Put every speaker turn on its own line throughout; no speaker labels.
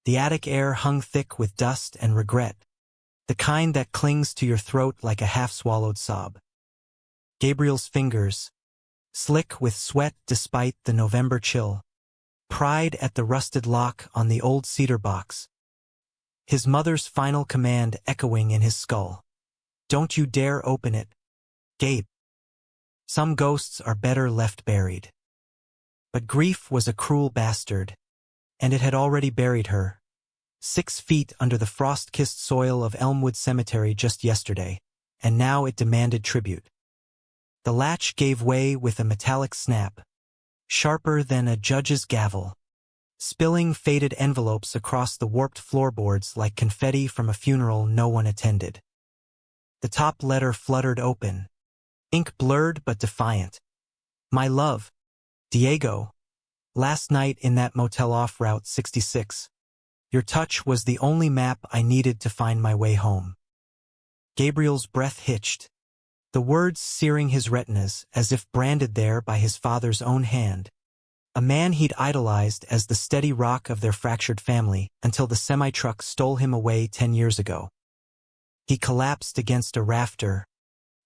The attic air hung thick with dust and regret, the kind that clings to your throat like a half-swallowed sob. Gabriel's fingers, slick with sweat despite the November chill, pried at the rusted lock on the old cedar box. His mother's final command echoing in his skull. "Don't you dare open it, Gabe. Some ghosts are better left buried." But grief was a cruel bastard, and it had already buried her, 6 feet under the frost-kissed soil of Elmwood Cemetery just yesterday, and now it demanded tribute. The latch gave way with a metallic snap, sharper than a judge's gavel, spilling faded envelopes across the warped floorboards like confetti from a funeral no one attended. The top letter fluttered open, ink blurred but defiant. "My love, Diego. Last night in that motel off Route 66. Your touch was the only map I needed to find my way home." Gabriel's breath hitched, the words searing his retinas as if branded there by his father's own hand, a man he'd idolized as the steady rock of their fractured family until the semi-truck stole him away 10 years ago. He collapsed against a rafter,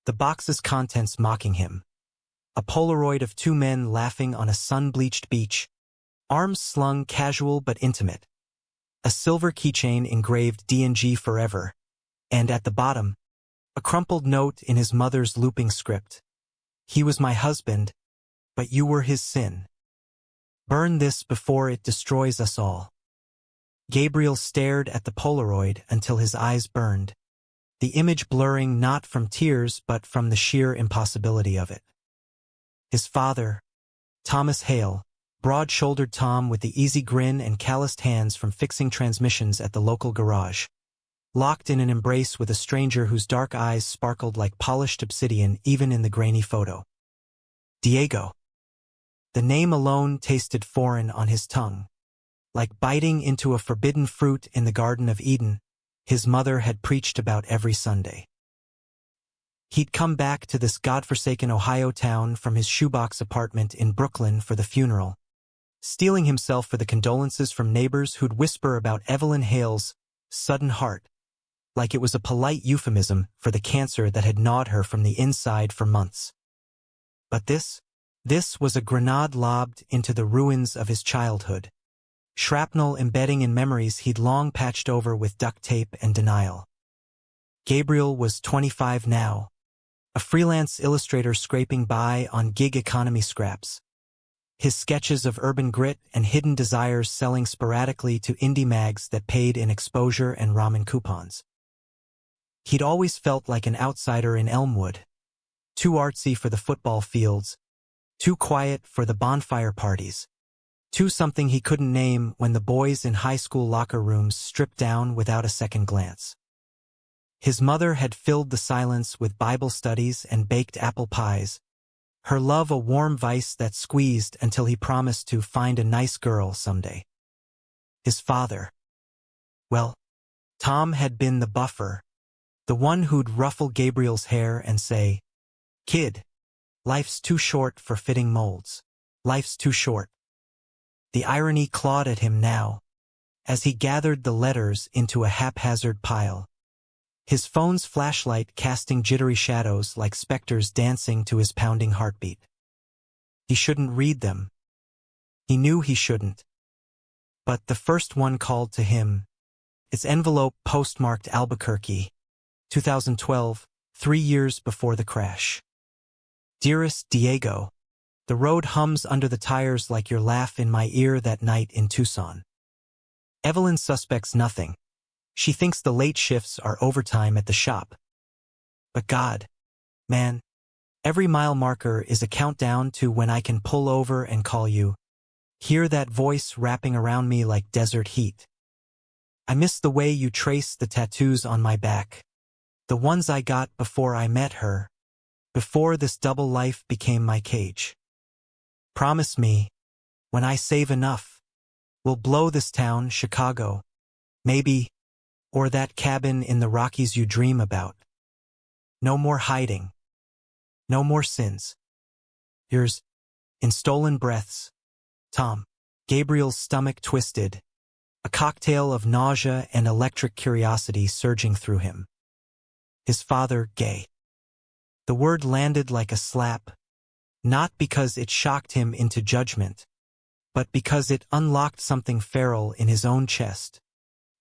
the box's contents mocking him. A Polaroid of 2 men laughing on a sun-bleached beach, arms slung casual but intimate. A silver keychain engraved D&G forever, and at the bottom, a crumpled note in his mother's looping script. "He was my husband, but you were his sin. Burn this before it destroys us all." Gabriel stared at the Polaroid until his eyes burned, the image blurring not from tears but from the sheer impossibility of it. His father, Thomas Hale, broad-shouldered Tom with the easy grin and calloused hands from fixing transmissions at the local garage, locked in an embrace with a stranger whose dark eyes sparkled like polished obsidian even in the grainy photo. Diego. The name alone tasted foreign on his tongue. Like biting into a forbidden fruit in the Garden of Eden, his mother had preached about every Sunday. He'd come back to this godforsaken Ohio town from his shoebox apartment in Brooklyn for the funeral, steeling himself for the condolences from neighbors who'd whisper about Evelyn Hale's sudden heart, like it was a polite euphemism for the cancer that had gnawed her from the inside for months. But this was a grenade lobbed into the ruins of his childhood, shrapnel embedding in memories he'd long patched over with duct tape and denial. Gabriel was 25 now, a freelance illustrator scraping by on gig economy scraps, his sketches of urban grit and hidden desires selling sporadically to indie mags that paid in exposure and ramen coupons. He'd always felt like an outsider in Elmwood, too artsy for the football fields, too quiet for the bonfire parties, too something he couldn't name when the boys in high school locker rooms stripped down without a second glance. His mother had filled the silence with Bible studies and baked apple pies, her love a warm vice that squeezed until he promised to find a nice girl someday. His father. Well, Tom had been the buffer, the one who'd ruffle Gabriel's hair and say, "Kid, life's too short for fitting molds. Life's too short." The irony clawed at him now, as he gathered the letters into a haphazard pile, his phone's flashlight casting jittery shadows like specters dancing to his pounding heartbeat. He shouldn't read them. He knew he shouldn't. But the first one called to him, its envelope postmarked Albuquerque, 2012, 3 years before the crash. "Dearest Diego, the road hums under the tires like your laugh in my ear that night in Tucson. Evelyn suspects nothing. She thinks the late shifts are overtime at the shop. But God, man, every mile marker is a countdown to when I can pull over and call you. Hear that voice wrapping around me like desert heat. I miss the way you trace the tattoos on my back, the ones I got before I met her, before this double life became my cage. Promise me, when I save enough, we'll blow this town, Chicago, maybe, or that cabin in the Rockies you dream about. No more hiding. No more sins. Yours, in stolen breaths, Tom." Gabriel's stomach twisted, a cocktail of nausea and electric curiosity surging through him. His father, gay. The word landed like a slap, not because it shocked him into judgment, but because it unlocked something feral in his own chest,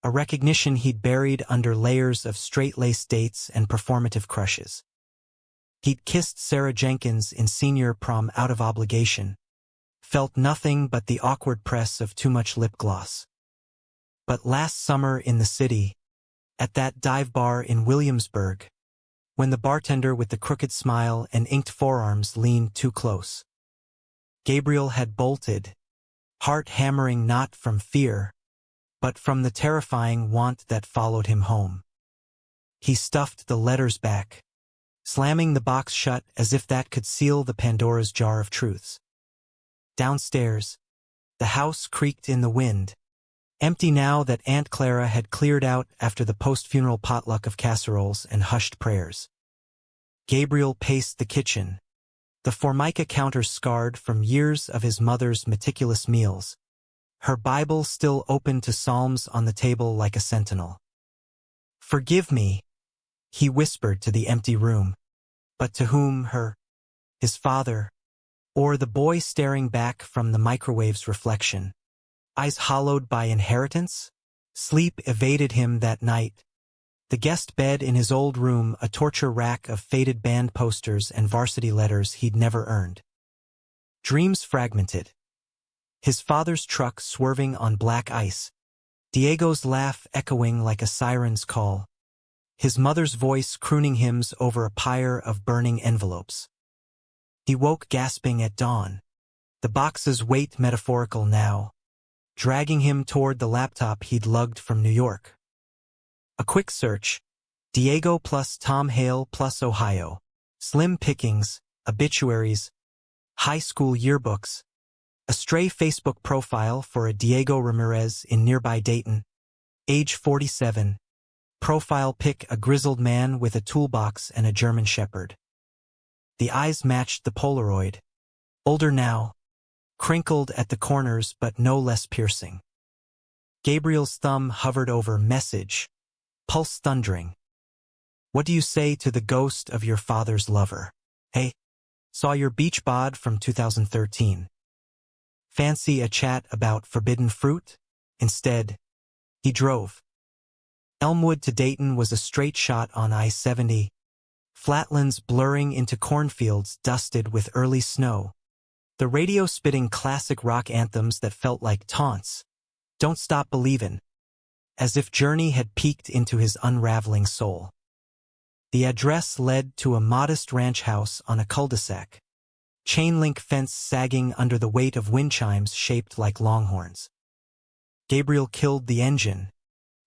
a recognition he'd buried under layers of straight-laced dates and performative crushes. He'd kissed Sarah Jenkins in senior prom out of obligation, felt nothing but the awkward press of too much lip gloss. But last summer in the city, at that dive bar in Williamsburg, when the bartender with the crooked smile and inked forearms leaned too close, Gabriel had bolted, heart hammering not from fear, but from the terrifying want that followed him home. He stuffed the letters back, slamming the box shut as if that could seal the Pandora's jar of truths. Downstairs, the house creaked in the wind, empty now that Aunt Clara had cleared out after the post-funeral potluck of casseroles and hushed prayers. Gabriel paced the kitchen, the formica counter scarred from years of his mother's meticulous meals, her Bible still open to psalms on the table like a sentinel. "Forgive me," he whispered to the empty room. But to whom? Her? His father? Or the boy staring back from the microwave's reflection? Eyes hollowed by inheritance? Sleep evaded him that night. The guest bed in his old room, a torture rack of faded band posters and varsity letters he'd never earned. Dreams fragmented. His father's truck swerving on black ice. Diego's laugh echoing like a siren's call. His mother's voice crooning hymns over a pyre of burning envelopes. He woke gasping at dawn, the box's weight metaphorical now, dragging him toward the laptop he'd lugged from New York. A quick search, Diego plus Tom Hale plus Ohio, slim pickings, obituaries, high school yearbooks, a stray Facebook profile for a Diego Ramirez in nearby Dayton, age 47, profile pic a grizzled man with a toolbox and a German shepherd. The eyes matched the Polaroid, older now, crinkled at the corners but no less piercing. Gabriel's thumb hovered over message, pulse thundering. "What do you say to the ghost of your father's lover? Hey, saw your beach bod from 2013. Fancy a chat about forbidden fruit?" Instead, he drove. Elmwood to Dayton was a straight shot on I-70, flatlands blurring into cornfields dusted with early snow, the radio spitting classic rock anthems that felt like taunts, "Don't Stop Believin'," as if Journey had peeked into his unraveling soul. The address led to a modest ranch house on a cul-de-sac, chain-link fence sagging under the weight of wind chimes shaped like longhorns. Gabriel killed the engine,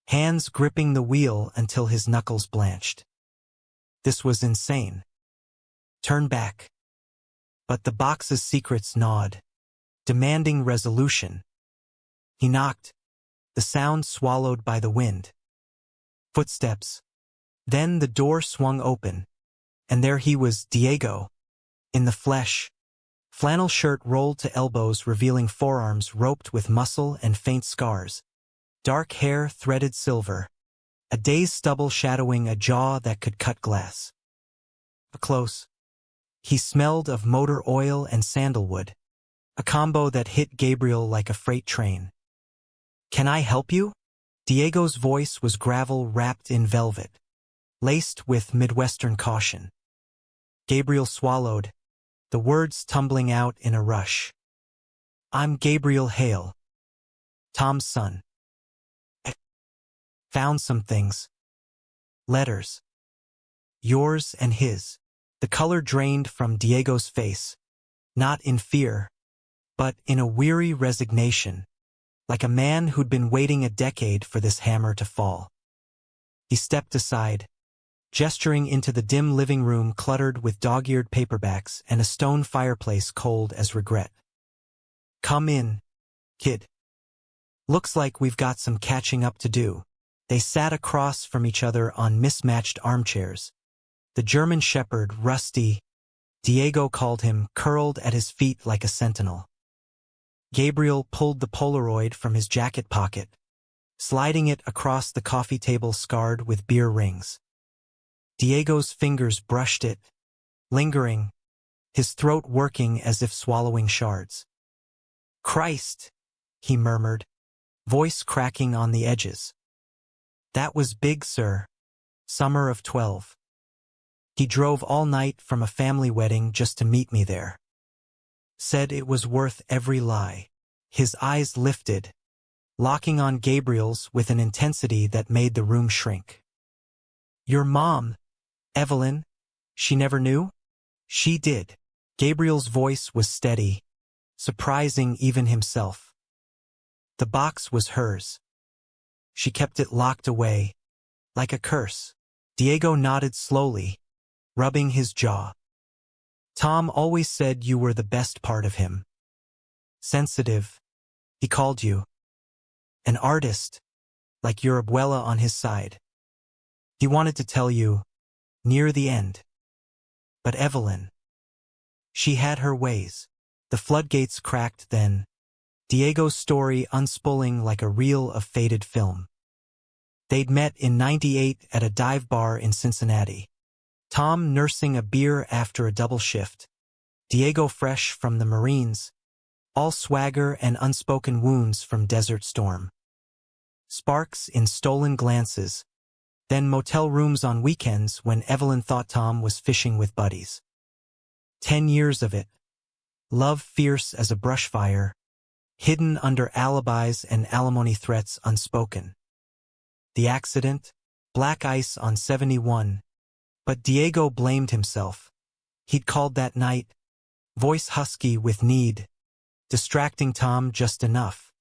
hands gripping the wheel until his knuckles blanched. This was insane. Turn back. But the box's secrets gnawed, demanding resolution. He knocked, the sound swallowed by the wind. Footsteps. Then the door swung open, and there he was, Diego, in the flesh, flannel shirt rolled to elbows revealing forearms roped with muscle and faint scars, dark hair threaded silver, a day's stubble shadowing a jaw that could cut glass. Close. He smelled of motor oil and sandalwood, a combo that hit Gabriel like a freight train. "Can I help you?" Diego's voice was gravel wrapped in velvet, laced with Midwestern caution. Gabriel swallowed, the words tumbling out in a rush. "I'm Gabriel Hale, Tom's son. I found some things. Letters. Yours and his." The color drained from Diego's face, not in fear, but in a weary resignation, like a man who'd been waiting a decade for this hammer to fall. He stepped aside, gesturing into the dim living room cluttered with dog-eared paperbacks and a stone fireplace cold as regret. "Come in, kid. Looks like we've got some catching up to do." They sat across from each other on mismatched armchairs. The German shepherd, Rusty, Diego called him, curled at his feet like a sentinel. Gabriel pulled the Polaroid from his jacket pocket, sliding it across the coffee table scarred with beer rings. Diego's fingers brushed it, lingering, his throat working as if swallowing shards. "Christ," he murmured, voice cracking on the edges. "That was big, sir. Summer of 12. He drove all night from a family wedding just to meet me there. Said it was worth every lie." His eyes lifted, locking on Gabriel's with an intensity that made the room shrink. "Your mom, Evelyn, she never knew?" "She did." Gabriel's voice was steady, surprising even himself. "The box was hers. She kept it locked away, like a curse." Diego nodded slowly, rubbing his jaw. "Tom always said you were the best part of him. Sensitive, he called you. An artist, like your abuela on his side. He wanted to tell you, near the end. But Evelyn, she had her ways." The floodgates cracked then, Diego's story unspooling like a reel of faded film. They'd met in '98 at a dive bar in Cincinnati. Tom nursing a beer after a double shift. Diego fresh from the Marines, all swagger and unspoken wounds from Desert Storm. Sparks in stolen glances, then motel rooms on weekends when Evelyn thought Tom was fishing with buddies. 10 years of it. Love fierce as a brush fire, hidden under alibis and alimony threats unspoken. The accident? Black ice on 71. But Diego blamed himself. He'd called that night, voice husky with need, distracting Tom just enough.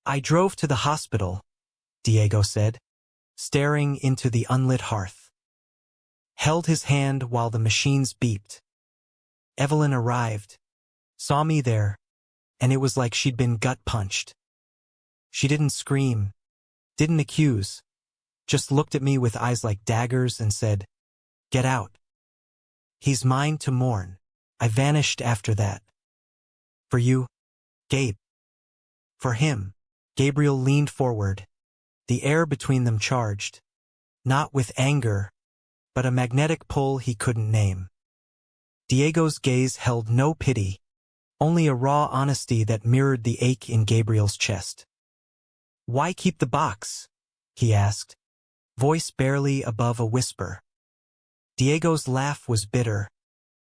"I drove to the hospital," Diego said, staring into the unlit hearth. Held his hand while the machines beeped. "Evelyn arrived, saw me there, and it was like she'd been gut-punched. She didn't scream, didn't accuse, just looked at me with eyes like daggers and said, 'Get out. He's mine to mourn.' I vanished after that. For you, Gabe. For him." Gabriel leaned forward, the air between them charged, not with anger, but a magnetic pull he couldn't name. Diego's gaze held no pity, only a raw honesty that mirrored the ache in Gabriel's chest. "Why keep the box?" he asked, voice barely above a whisper. Diego's laugh was bitter,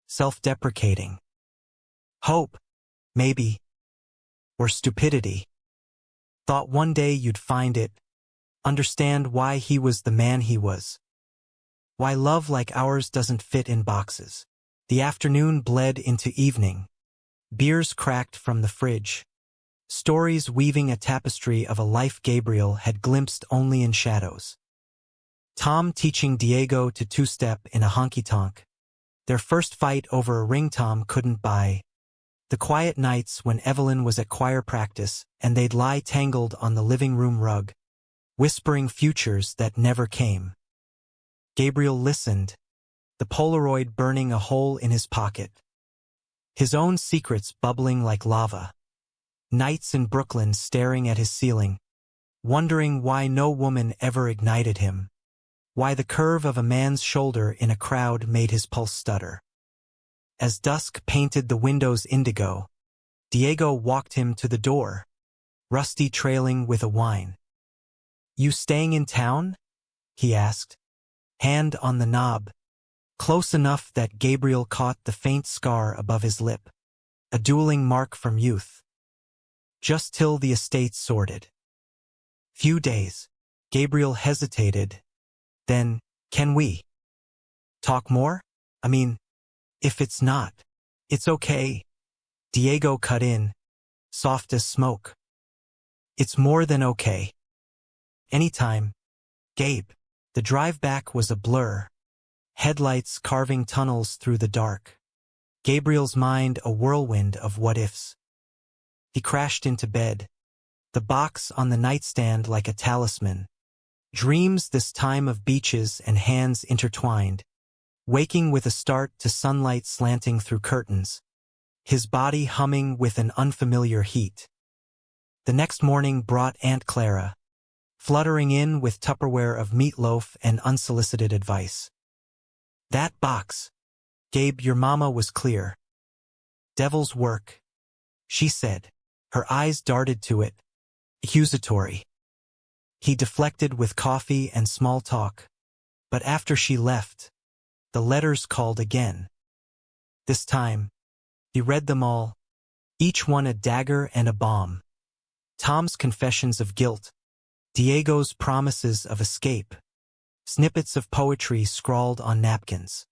self-deprecating. "Hope, maybe. Or stupidity. Thought one day you'd find it, understand why he was the man he was. Why love like ours doesn't fit in boxes." The afternoon bled into evening. Beers cracked from the fridge. Stories weaving a tapestry of a life Gabriel had glimpsed only in shadows. Tom teaching Diego to two-step in a honky-tonk. Their first fight over a ring Tom couldn't buy. The quiet nights when Evelyn was at choir practice and they'd lie tangled on the living room rug, whispering futures that never came. Gabriel listened, the Polaroid burning a hole in his pocket. His own secrets bubbling like lava. Nights in Brooklyn staring at his ceiling, wondering why no woman ever ignited him. Why the curve of a man's shoulder in a crowd made his pulse stutter. As dusk painted the windows indigo, Diego walked him to the door, Rusty trailing with a whine. "You staying in town?" he asked, hand on the knob, close enough that Gabriel caught the faint scar above his lip, a dueling mark from youth. "Just till the estate sorted." "Few days." Gabriel hesitated. Then, "Can we talk more? I mean, if it's not, it's okay." Diego cut in, soft as smoke. "It's more than okay. Anytime, Gabe." The drive back was a blur, headlights carving tunnels through the dark. Gabriel's mind a whirlwind of what-ifs. He crashed into bed, the box on the nightstand like a talisman. Dreams this time of beaches and hands intertwined, waking with a start to sunlight slanting through curtains, his body humming with an unfamiliar heat. The next morning brought Aunt Clara, fluttering in with Tupperware of meatloaf and unsolicited advice. That box. Gabe, your mama was clear. Devil's work, she said. Her eyes darted to it, accusatory. He deflected with coffee and small talk. But after she left, the letters called again. This time, he read them all, each one a dagger and a bomb. Tom's confessions of guilt, Diego's promises of escape, snippets of poetry scrawled on napkins.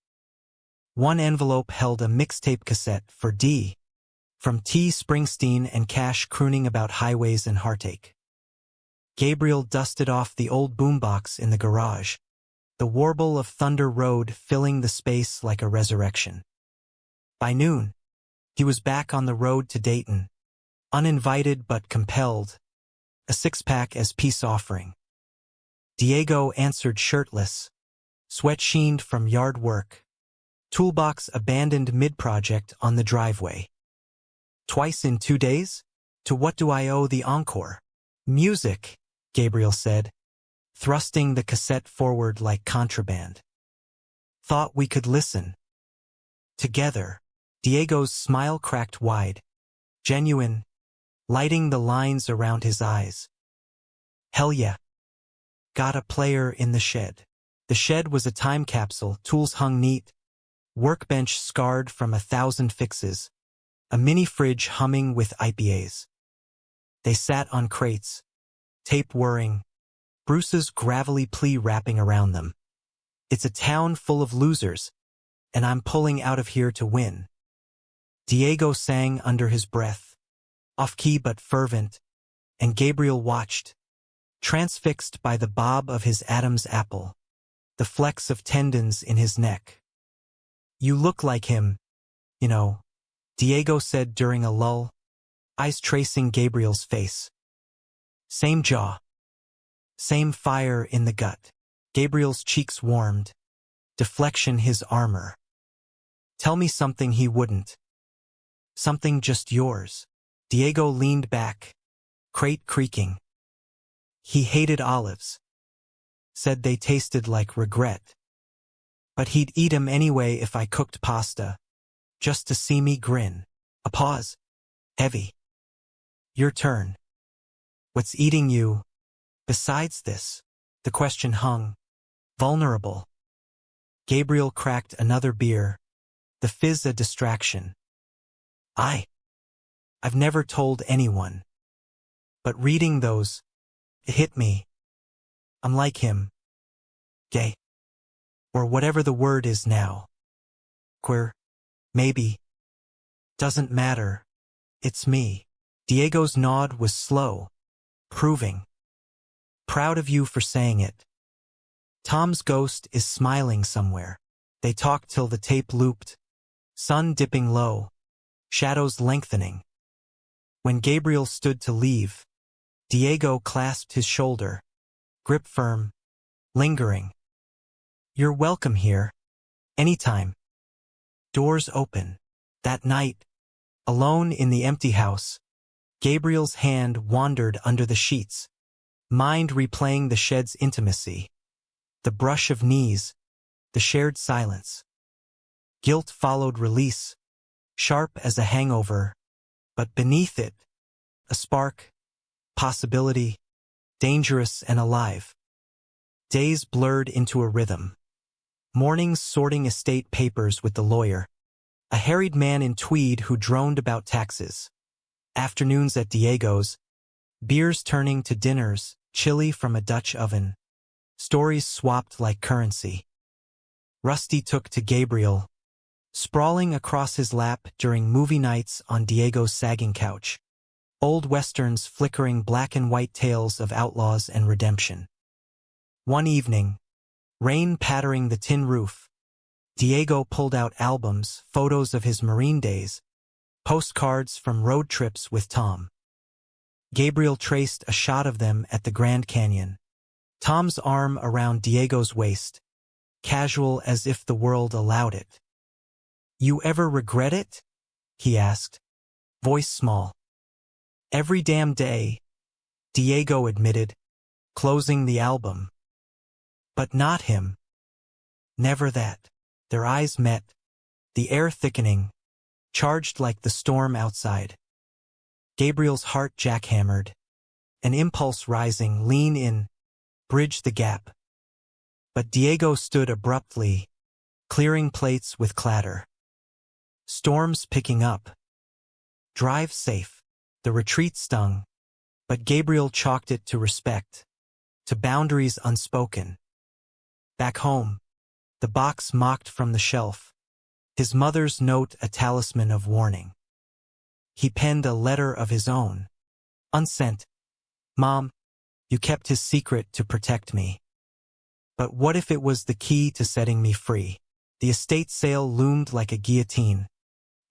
One envelope held a mixtape cassette for D, from T. Springsteen and Cash crooning about highways and heartache. Gabriel dusted off the old boombox in the garage, the warble of Thunder Road filling the space like a resurrection. By noon, he was back on the road to Dayton, uninvited but compelled, a six-pack as peace offering. Diego answered shirtless, sweat sheened from yard work, toolbox abandoned mid-project on the driveway. Twice in 2 days? To what do I owe the encore? Music, Gabriel said, thrusting the cassette forward like contraband. Thought we could listen. Together. Diego's smile cracked wide, genuine, lighting the lines around his eyes. Hell yeah. Got a player in the shed. The shed was a time capsule, tools hung neat, workbench scarred from 1,000 fixes, a mini fridge humming with IPAs. They sat on crates, tape whirring, Bruce's gravelly plea wrapping around them. It's a town full of losers, and I'm pulling out of here to win. Diego sang under his breath, off-key but fervent, and Gabriel watched, transfixed by the bob of his Adam's apple, the flecks of tendons in his neck. You look like him, you know, Diego said during a lull, eyes tracing Gabriel's face. Same jaw. Same fire in the gut. Gabriel's cheeks warmed, deflection his armor. Tell me something he wouldn't. Something just yours. Diego leaned back, crate creaking. He hated olives. Said they tasted like regret. But he'd eat 'em anyway if I cooked pasta, just to see me grin. A pause. Heavy. Your turn. What's eating you? Besides this, the question hung, vulnerable. Gabriel cracked another beer, the fizz a distraction. I've never told anyone. But reading those, it hit me. I'm like him. Gay. Or whatever the word is now. Queer. Maybe. Doesn't matter. It's me. Diego's nod was slow, proving. Proud of you for saying it. Tom's ghost is smiling somewhere. They talked till the tape looped, sun dipping low, shadows lengthening. When Gabriel stood to leave, Diego clasped his shoulder, grip firm, lingering. You're welcome here. Anytime. Doors open. That night, alone in the empty house, Gabriel's hand wandered under the sheets, mind replaying the shed's intimacy, the brush of knees, the shared silence. Guilt followed release, sharp as a hangover, but beneath it, a spark, possibility, dangerous and alive. Days blurred into a rhythm. Mornings sorting estate papers with the lawyer, a harried man in tweed who droned about taxes. Afternoons at Diego's, beers turning to dinners, chili from a Dutch oven. Stories swapped like currency. Rusty took to Gabriel, sprawling across his lap during movie nights on Diego's sagging couch. Old westerns flickering black and white tales of outlaws and redemption. One evening, rain pattering the tin roof, Diego pulled out albums, photos of his Marine days, postcards from road trips with Tom. Gabriel traced a shot of them at the Grand Canyon. Tom's arm around Diego's waist, casual as if the world allowed it. You ever regret it? He asked, voice small. Every damn day, Diego admitted, closing the album. But not him. Never that. Their eyes met, the air thickening, charged like the storm outside. Gabriel's heart jackhammered, an impulse rising, lean in, bridge the gap. But Diego stood abruptly, clearing plates with clatter. Storms picking up. Drive safe. The retreat stung, but Gabriel chalked it to respect, to boundaries unspoken. Back home, the box mocked from the shelf, his mother's note a talisman of warning. He penned a letter of his own, unsent. Mom, you kept his secret to protect me. But what if it was the key to setting me free? The estate sale loomed like a guillotine,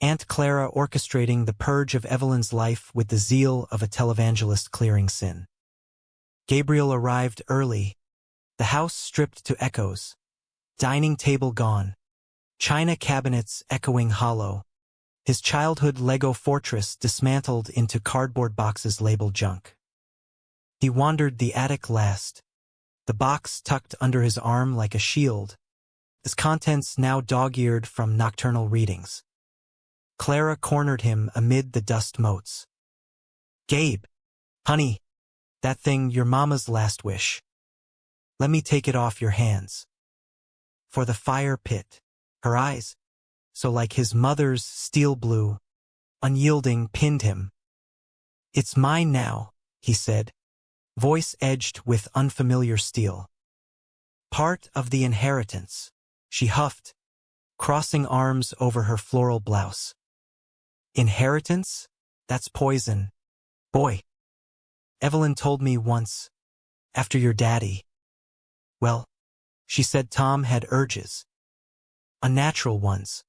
Aunt Clara orchestrating the purge of Evelyn's life with the zeal of a televangelist clearing sin. Gabriel arrived early, the house stripped to echoes, dining table gone, china cabinets echoing hollow, his childhood Lego fortress dismantled into cardboard boxes labeled junk. He wandered the attic last, the box tucked under his arm like a shield, its contents now dog-eared from nocturnal readings. Clara cornered him amid the dust motes. Gabe, honey, that thing your mama's last wish. Let me take it off your hands. For the fire pit, her eyes, so like his mother's steel blue, unyielding, pinned him. It's mine now, he said, voice edged with unfamiliar steel. Part of the inheritance, she huffed, crossing arms over her floral blouse. Inheritance? That's poison. Boy. Evelyn told me once, after your daddy. Well, she said Tom had urges. Unnatural ones.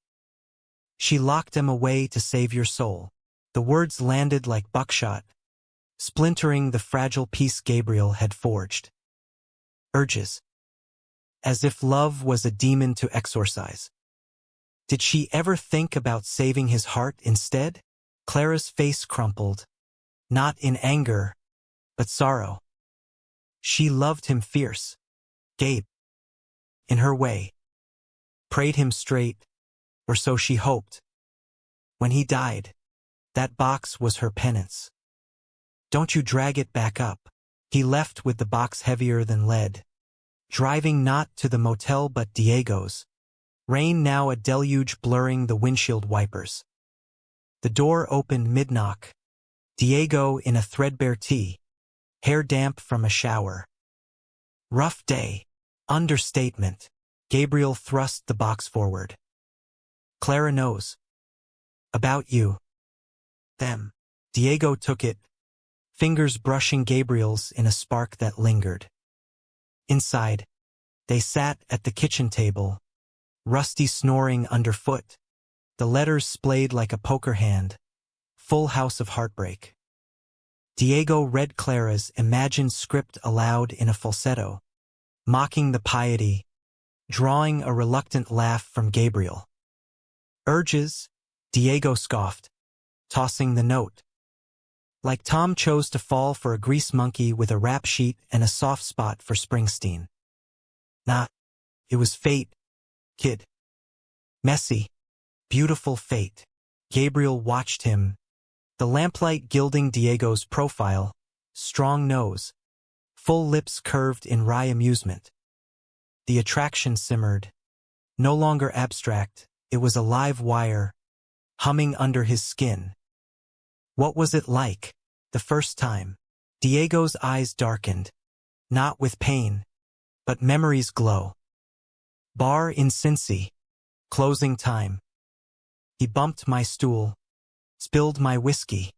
She locked them away to save your soul. The words landed like buckshot, splintering the fragile peace Gabriel had forged. Urges. As if love was a demon to exorcise. Did she ever think about saving his heart instead? Clara's face crumpled, not in anger, but sorrow. She loved him fierce. Gabe. In her way. Prayed him straight, or so she hoped. When he died, that box was her penance. Don't you drag it back up. He left with the box heavier than lead, driving not to the motel but Diego's. Rain now a deluge blurring the windshield wipers. The door opened mid-knock. Diego in a threadbare tee, hair damp from a shower. Rough day. Understatement. Gabriel thrust the box forward. Clara knows. About you. Them. Diego took it, fingers brushing Gabriel's in a spark that lingered. Inside, they sat at the kitchen table, Rusty snoring underfoot, the letters splayed like a poker hand, full house of heartbreak. Diego read Clara's imagined script aloud in a falsetto, mocking the piety, drawing a reluctant laugh from Gabriel. Urges, Diego scoffed, tossing the note. Like Tom chose to fall for a grease monkey with a rap sheet and a soft spot for Springsteen. Nah, it was fate. Kid. Messy, beautiful fate. Gabriel watched him, the lamplight gilding Diego's profile, strong nose, full lips curved in wry amusement. The attraction simmered, no longer abstract, it was a live wire, humming under his skin. What was it like, the first time? Diego's eyes darkened, not with pain, but memory's glow. Bar in Cincy. Closing time. He bumped my stool, spilled my whiskey,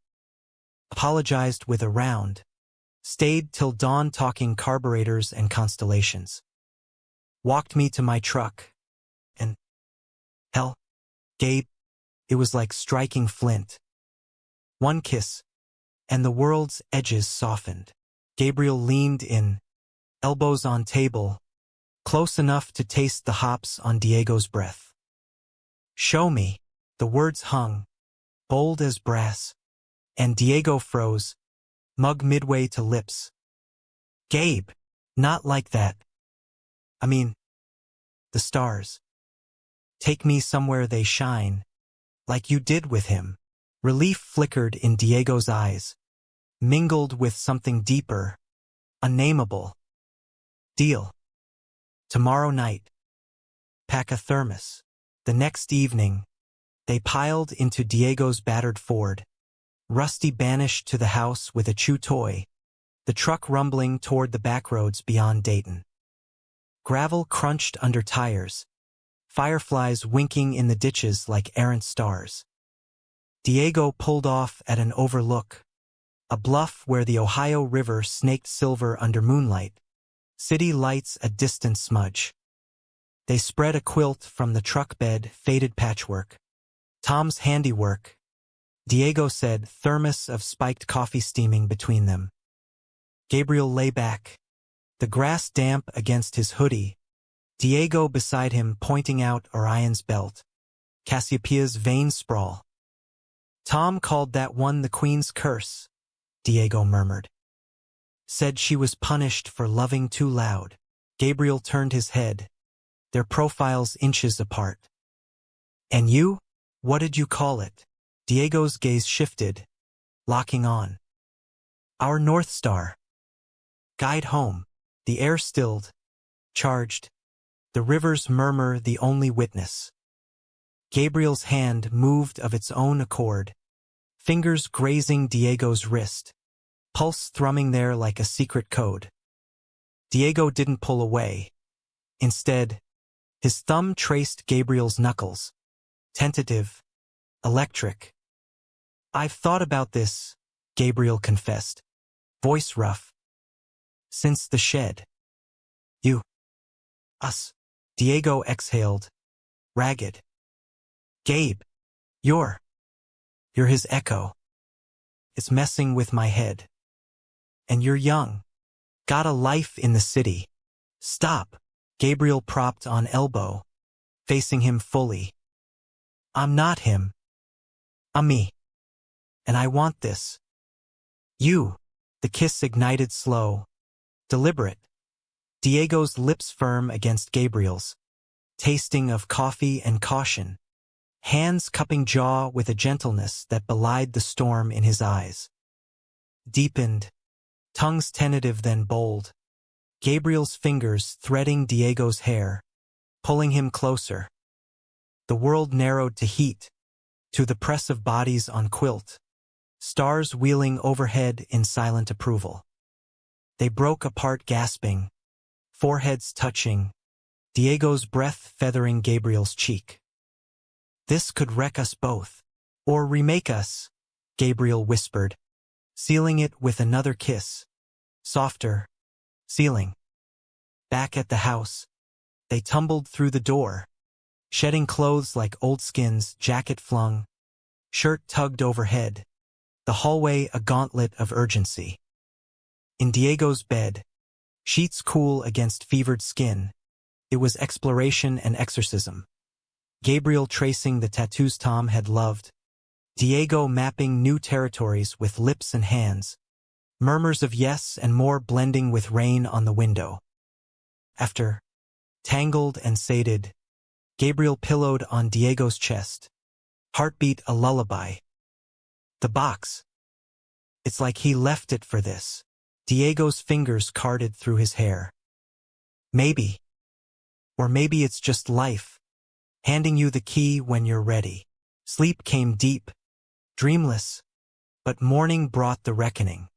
apologized with a round, stayed till dawn talking carburetors and constellations. Walked me to my truck, and hell, Gabe, it was like striking flint. One kiss, and the world's edges softened. Gabriel leaned in, elbows on table, close enough to taste the hops on Diego's breath. Show me. The words hung, bold as brass, and Diego froze, mug midway to lips. Gabe, not like that. I mean, the stars. Take me somewhere they shine, like you did with him. Relief flickered in Diego's eyes, mingled with something deeper, unnameable. Deal. Tomorrow night. Pack a thermos. The next evening, they piled into Diego's battered Ford. Rusty banished to the house with a chew toy, the truck rumbling toward the backroads beyond Dayton. Gravel crunched under tires, fireflies winking in the ditches like errant stars. Diego pulled off at an overlook, a bluff where the Ohio River snaked silver under moonlight, city lights a distant smudge. They spread a quilt from the truck bed, faded patchwork. Tom's handiwork, Diego said, thermos of spiked coffee steaming between them. Gabriel lay back, the grass damp against his hoodie, Diego beside him pointing out Orion's belt, Cassiopeia's vein sprawl. Tom called that one the Queen's curse, Diego murmured. Said she was punished for loving too loud. Gabriel turned his head, their profiles inches apart. And you? What did you call it? Diego's gaze shifted, locking on. Our North Star. Guide home. The air stilled, charged. The river's murmur the only witness. Gabriel's hand moved of its own accord, fingers grazing Diego's wrist, pulse thrumming there like a secret code. Diego didn't pull away. Instead, his thumb traced Gabriel's knuckles, tentative, electric. I've thought about this, Gabriel confessed, voice rough. Since the shed. You. Us. Diego exhaled, ragged. Gabe. You're his echo. It's messing with my head. And you're young. Got a life in the city. Stop. Gabriel propped on elbow, facing him fully. I'm not him. I'm me. And I want this. You. The kiss ignited slow, deliberate. Diego's lips firm against Gabriel's, tasting of coffee and caution, hands cupping jaw with a gentleness that belied the storm in his eyes. Deepened, tongues tentative then bold, Gabriel's fingers threading Diego's hair, pulling him closer. The world narrowed to heat, to the press of bodies on quilt, stars wheeling overhead in silent approval. They broke apart gasping, foreheads touching, Diego's breath feathering Gabriel's cheek. This could wreck us both, or remake us, Gabriel whispered, sealing it with another kiss. Softer, sealing. Back at the house, they tumbled through the door, shedding clothes like old skins, jacket flung, shirt tugged overhead, the hallway a gauntlet of urgency. In Diego's bed, sheets cool against fevered skin, it was exploration and exorcism. Gabriel tracing the tattoos Tom had loved, Diego mapping new territories with lips and hands, murmurs of yes and more blending with rain on the window. After, tangled and sated, Gabriel pillowed on Diego's chest, heartbeat a lullaby. The box. It's like he left it for this. Diego's fingers carded through his hair. Maybe. Or maybe it's just life, handing you the key when you're ready. Sleep came deep, dreamless, but morning brought the reckoning.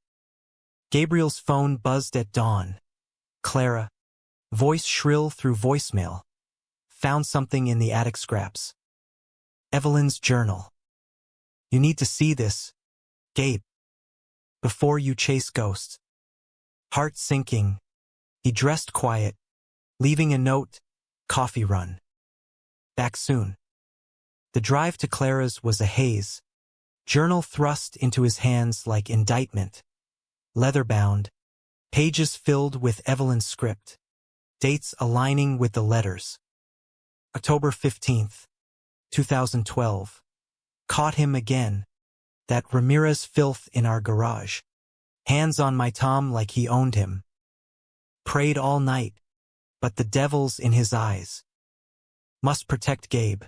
Gabriel's phone buzzed at dawn. Clara, voice shrill through voicemail. Found something in the attic scraps. Evelyn's journal. You need to see this, Gabe. Before you chase ghosts. Heart sinking. He dressed quiet, leaving a note, coffee run. Back soon. The drive to Clara's was a haze. Journal thrust into his hands like indictment. Leather-bound, pages filled with Evelyn's script, dates aligning with the letters. October 15th, 2012. Caught him again. That Ramirez filth in our garage. Hands on my Tom like he owned him. prayed all night, but the devil's in his eyes. Must protect Gabe.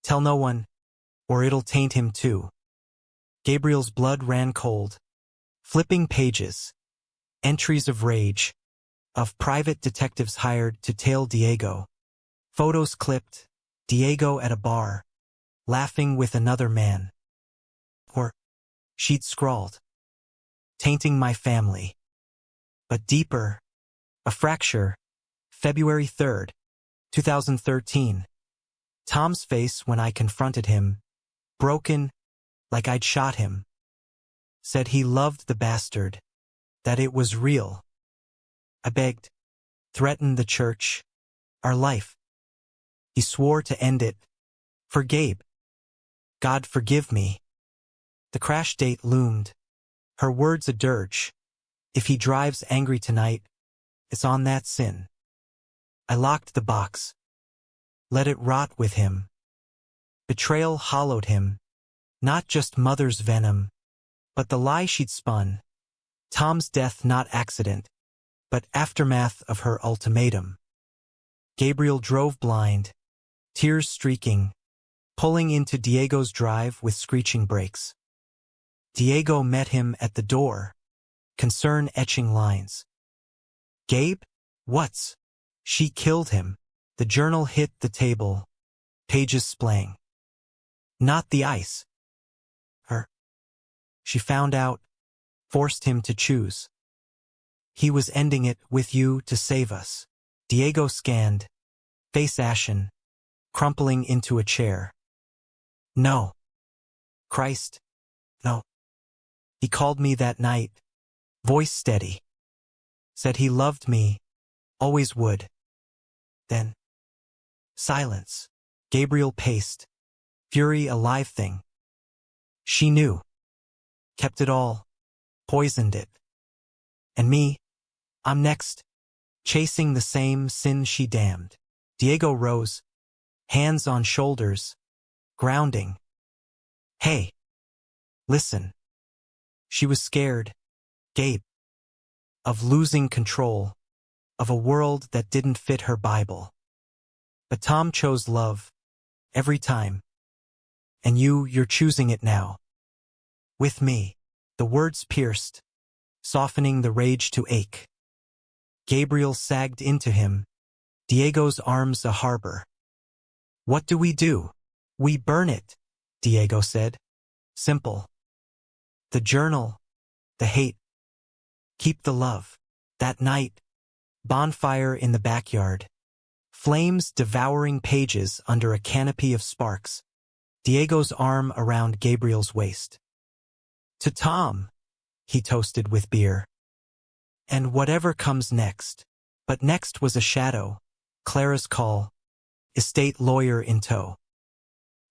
Tell no one, or it'll taint him too. Gabriel's blood ran cold. Flipping pages. Entries of rage. Of private detectives hired to tail Diego. Photos clipped. Diego at a bar. Laughing with another man. Or, she'd scrawled. Tainting my family. But deeper. A fracture. February 3rd, 2013. Tom's face when I confronted him. Broken, like I'd shot him. Said he loved the bastard. That it was real. I begged. Threatened the church. Our life. He swore to end it. For Gabe. God forgive me. The crash date loomed. Her words a dirge. If he drives angry tonight, it's on that sin. I locked the box. Let it rot with him. Betrayal hollowed him. Not just mother's venom, but the lie she'd spun. Tom's death not accident, but aftermath of her ultimatum. Gabriel drove blind, tears streaking, pulling into Diego's drive with screeching brakes. Diego met him at the door, concern etching lines. Gabe? What's? She killed him. The journal hit the table, pages splaying. Not the ice. Her. She found out, forced him to choose. He was ending it with you to save us. Diego scanned, face ashen, crumpling into a chair. No. Christ, no. He called me that night, voice steady. Said he loved me, always would. Then, silence. Gabriel paced, fury a live thing. She knew. Kept it all, poisoned it. And me, I'm next, chasing the same sin she damned. Diego rose, hands on shoulders, grounding. Hey. Listen. She was scared, Gabe. Of losing control, of a world that didn't fit her Bible. But Tom chose love, every time. And you're choosing it now. With me. The words pierced, softening the rage to ache. Gabriel sagged into him, Diego's arms a harbor. What do? We burn it, Diego said. Simple. The journal, the hate. Keep the love. That night, bonfire in the backyard. Flames devouring pages under a canopy of sparks. Diego's arm around Gabriel's waist. To Tom, he toasted with beer. And whatever comes next. But next was a shadow, Clara's call, estate lawyer in tow.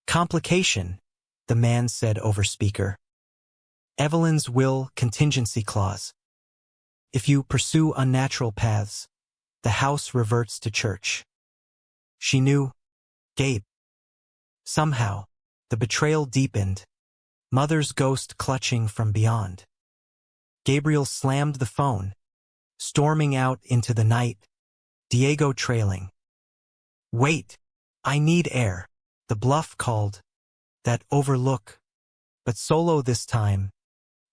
Complication, the man said over speaker. Evelyn's will contingency clause. If you pursue unnatural paths, the house reverts to church. She knew. Gabe. Somehow, the betrayal deepened. Mother's ghost clutching from beyond. Gabriel slammed the phone, storming out into the night, Diego trailing. Wait, I need air, the bluff called. That overlook. But solo this time,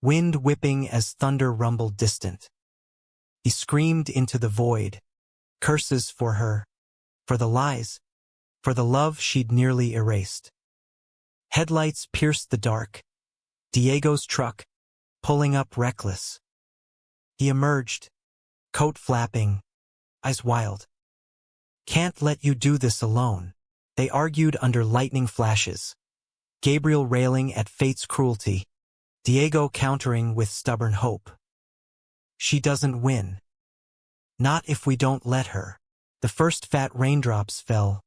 wind whipping as thunder rumbled distant. He screamed into the void, curses for her, for the lies, for the love she'd nearly erased. Headlights pierced the dark. Diego's truck, pulling up reckless. He emerged, coat flapping, eyes wild. Can't let you do this alone. They argued under lightning flashes. Gabriel railing at fate's cruelty. Diego countering with stubborn hope. She doesn't win. Not if we don't let her. The first fat raindrops fell,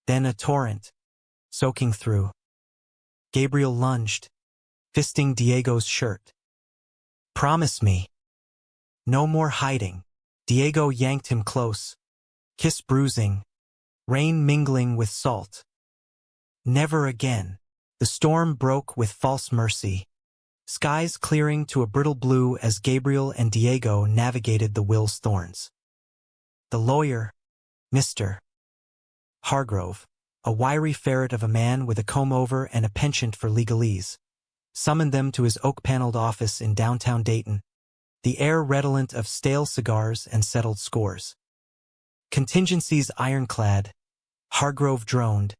then a torrent, soaking through. Gabriel lunged, fisting Diego's shirt. Promise me. No more hiding. Diego yanked him close, kiss bruising, rain mingling with salt. Never again. The storm broke with false mercy, skies clearing to a brittle blue as Gabriel and Diego navigated the will's thorns. The lawyer, Mr. Hargrove, a wiry ferret of a man with a comb-over and a penchant for legalese, summoned them to his oak-paneled office in downtown Dayton, the air redolent of stale cigars and settled scores. Contingencies ironclad, Hargrove droned,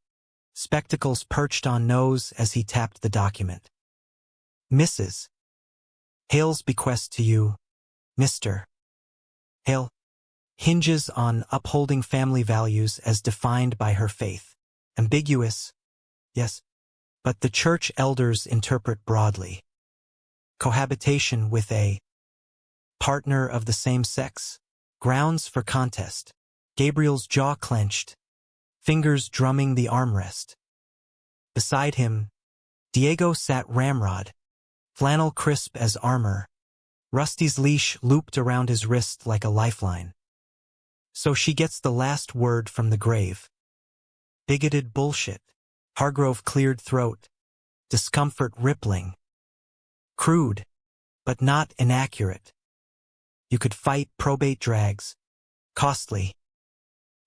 spectacles perched on nose as he tapped the document. Mrs. Hale's bequest to you, Mr. Hale, hinges on upholding family values as defined by her faith. Ambiguous, yes, but the church elders interpret broadly. Cohabitation with a partner of the same sex, grounds for contest. Gabriel's jaw clenched, fingers drumming the armrest. Beside him, Diego sat ramrod, flannel crisp as armor, Rusty's leash looped around his wrist like a lifeline. So she gets the last word from the grave. Bigoted bullshit. Hargrove cleared throat, discomfort rippling. Crude, but not inaccurate. You could fight probate drags, costly.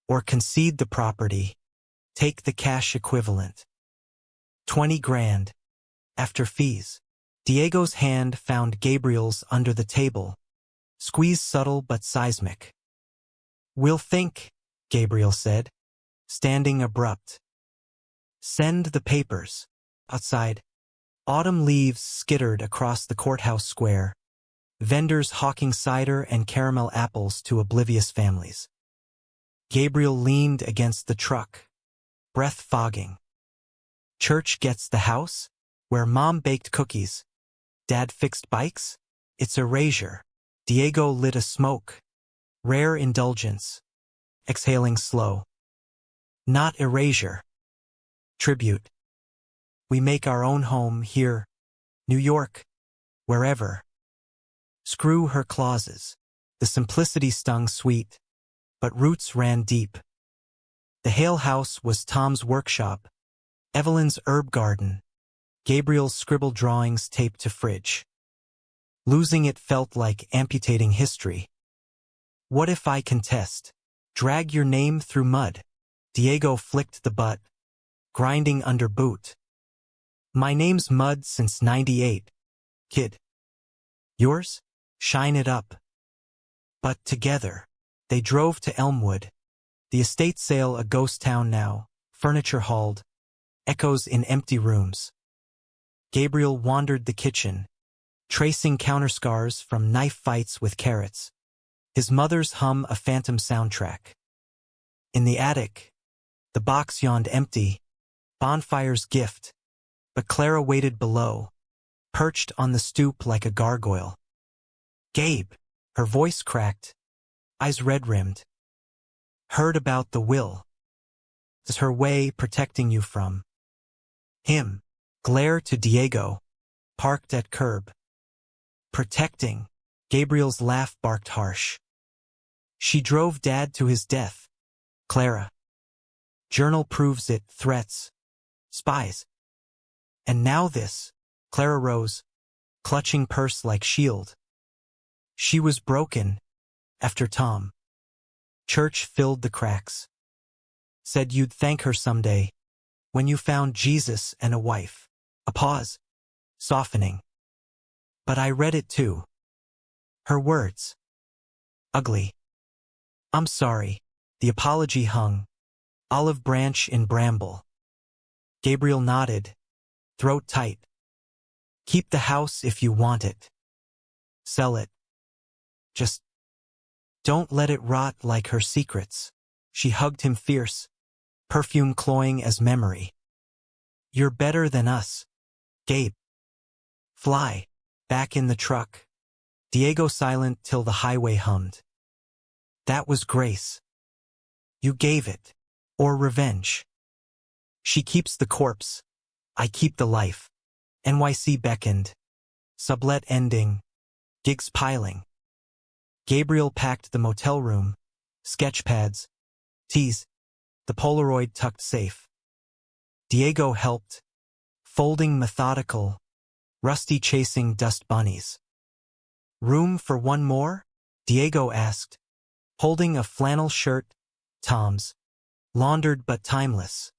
Or concede the property, take the cash equivalent. 20 grand. After fees. Diego's hand found Gabriel's under the table. Squeeze subtle but seismic. We'll think, Gabriel said, standing abrupt. Send the papers. Outside, autumn leaves skittered across the courthouse square, vendors hawking cider and caramel apples to oblivious families. Gabriel leaned against the truck, breath fogging. Church gets the house, where Mom baked cookies. Dad fixed bikes? It's erasure. Diego lit a smoke. Rare indulgence. Exhaling slow. Not erasure. Tribute. We make our own home here, New York, wherever. Screw her clauses. The simplicity stung sweet, but roots ran deep. The Hale house was Tom's workshop, Evelyn's herb garden, Gabriel's scribbled drawings taped to fridge. Losing it felt like amputating history. What if I contest? Drag your name through mud. Diego flicked the butt, grinding under boot. My name's Mud since '98, kid. Yours? Shine it up. But together, they drove to Elmwood. The estate sale a ghost town now, furniture hauled, echoes in empty rooms. Gabriel wandered the kitchen, tracing counterscars from knife fights with carrots. His mother's hum a phantom soundtrack. In the attic, the box yawned empty, bonfire's gift, but Clara waited below, perched on the stoop like a gargoyle. Gabe, her voice cracked, eyes red-rimmed. Heard about the will. Is her way protecting you from him? Glare to Diego, parked at curb. Protecting. Gabriel's laugh barked harsh. She drove Dad to his death. Clara. Journal proves it. Threats. Spies. And now this. Clara rose, clutching purse like shield. She was broken, after Tom. Church filled the cracks. Said you'd thank her someday, when you found Jesus and a wife. A pause. Softening. But I read it too. Her words. Ugly. I'm sorry. The apology hung. Olive branch in bramble. Gabriel nodded, throat tight. Keep the house if you want it. Sell it. Just don't let it rot like her secrets. She hugged him fierce, perfume cloying as memory. You're better than us, Gabe. Fly. Back in the truck. Diego silent till the highway hummed. That was grace. You gave it. Or revenge. She keeps the corpse. I keep the life. NYC beckoned. Sublet ending. Gigs piling. Gabriel packed the motel room. Sketch pads. Teas. The Polaroid tucked safe. Diego helped. Folding methodical. Rusty chasing dust bunnies. Room for one more? Diego asked. Holding a flannel shirt, Tom's, laundered but timeless.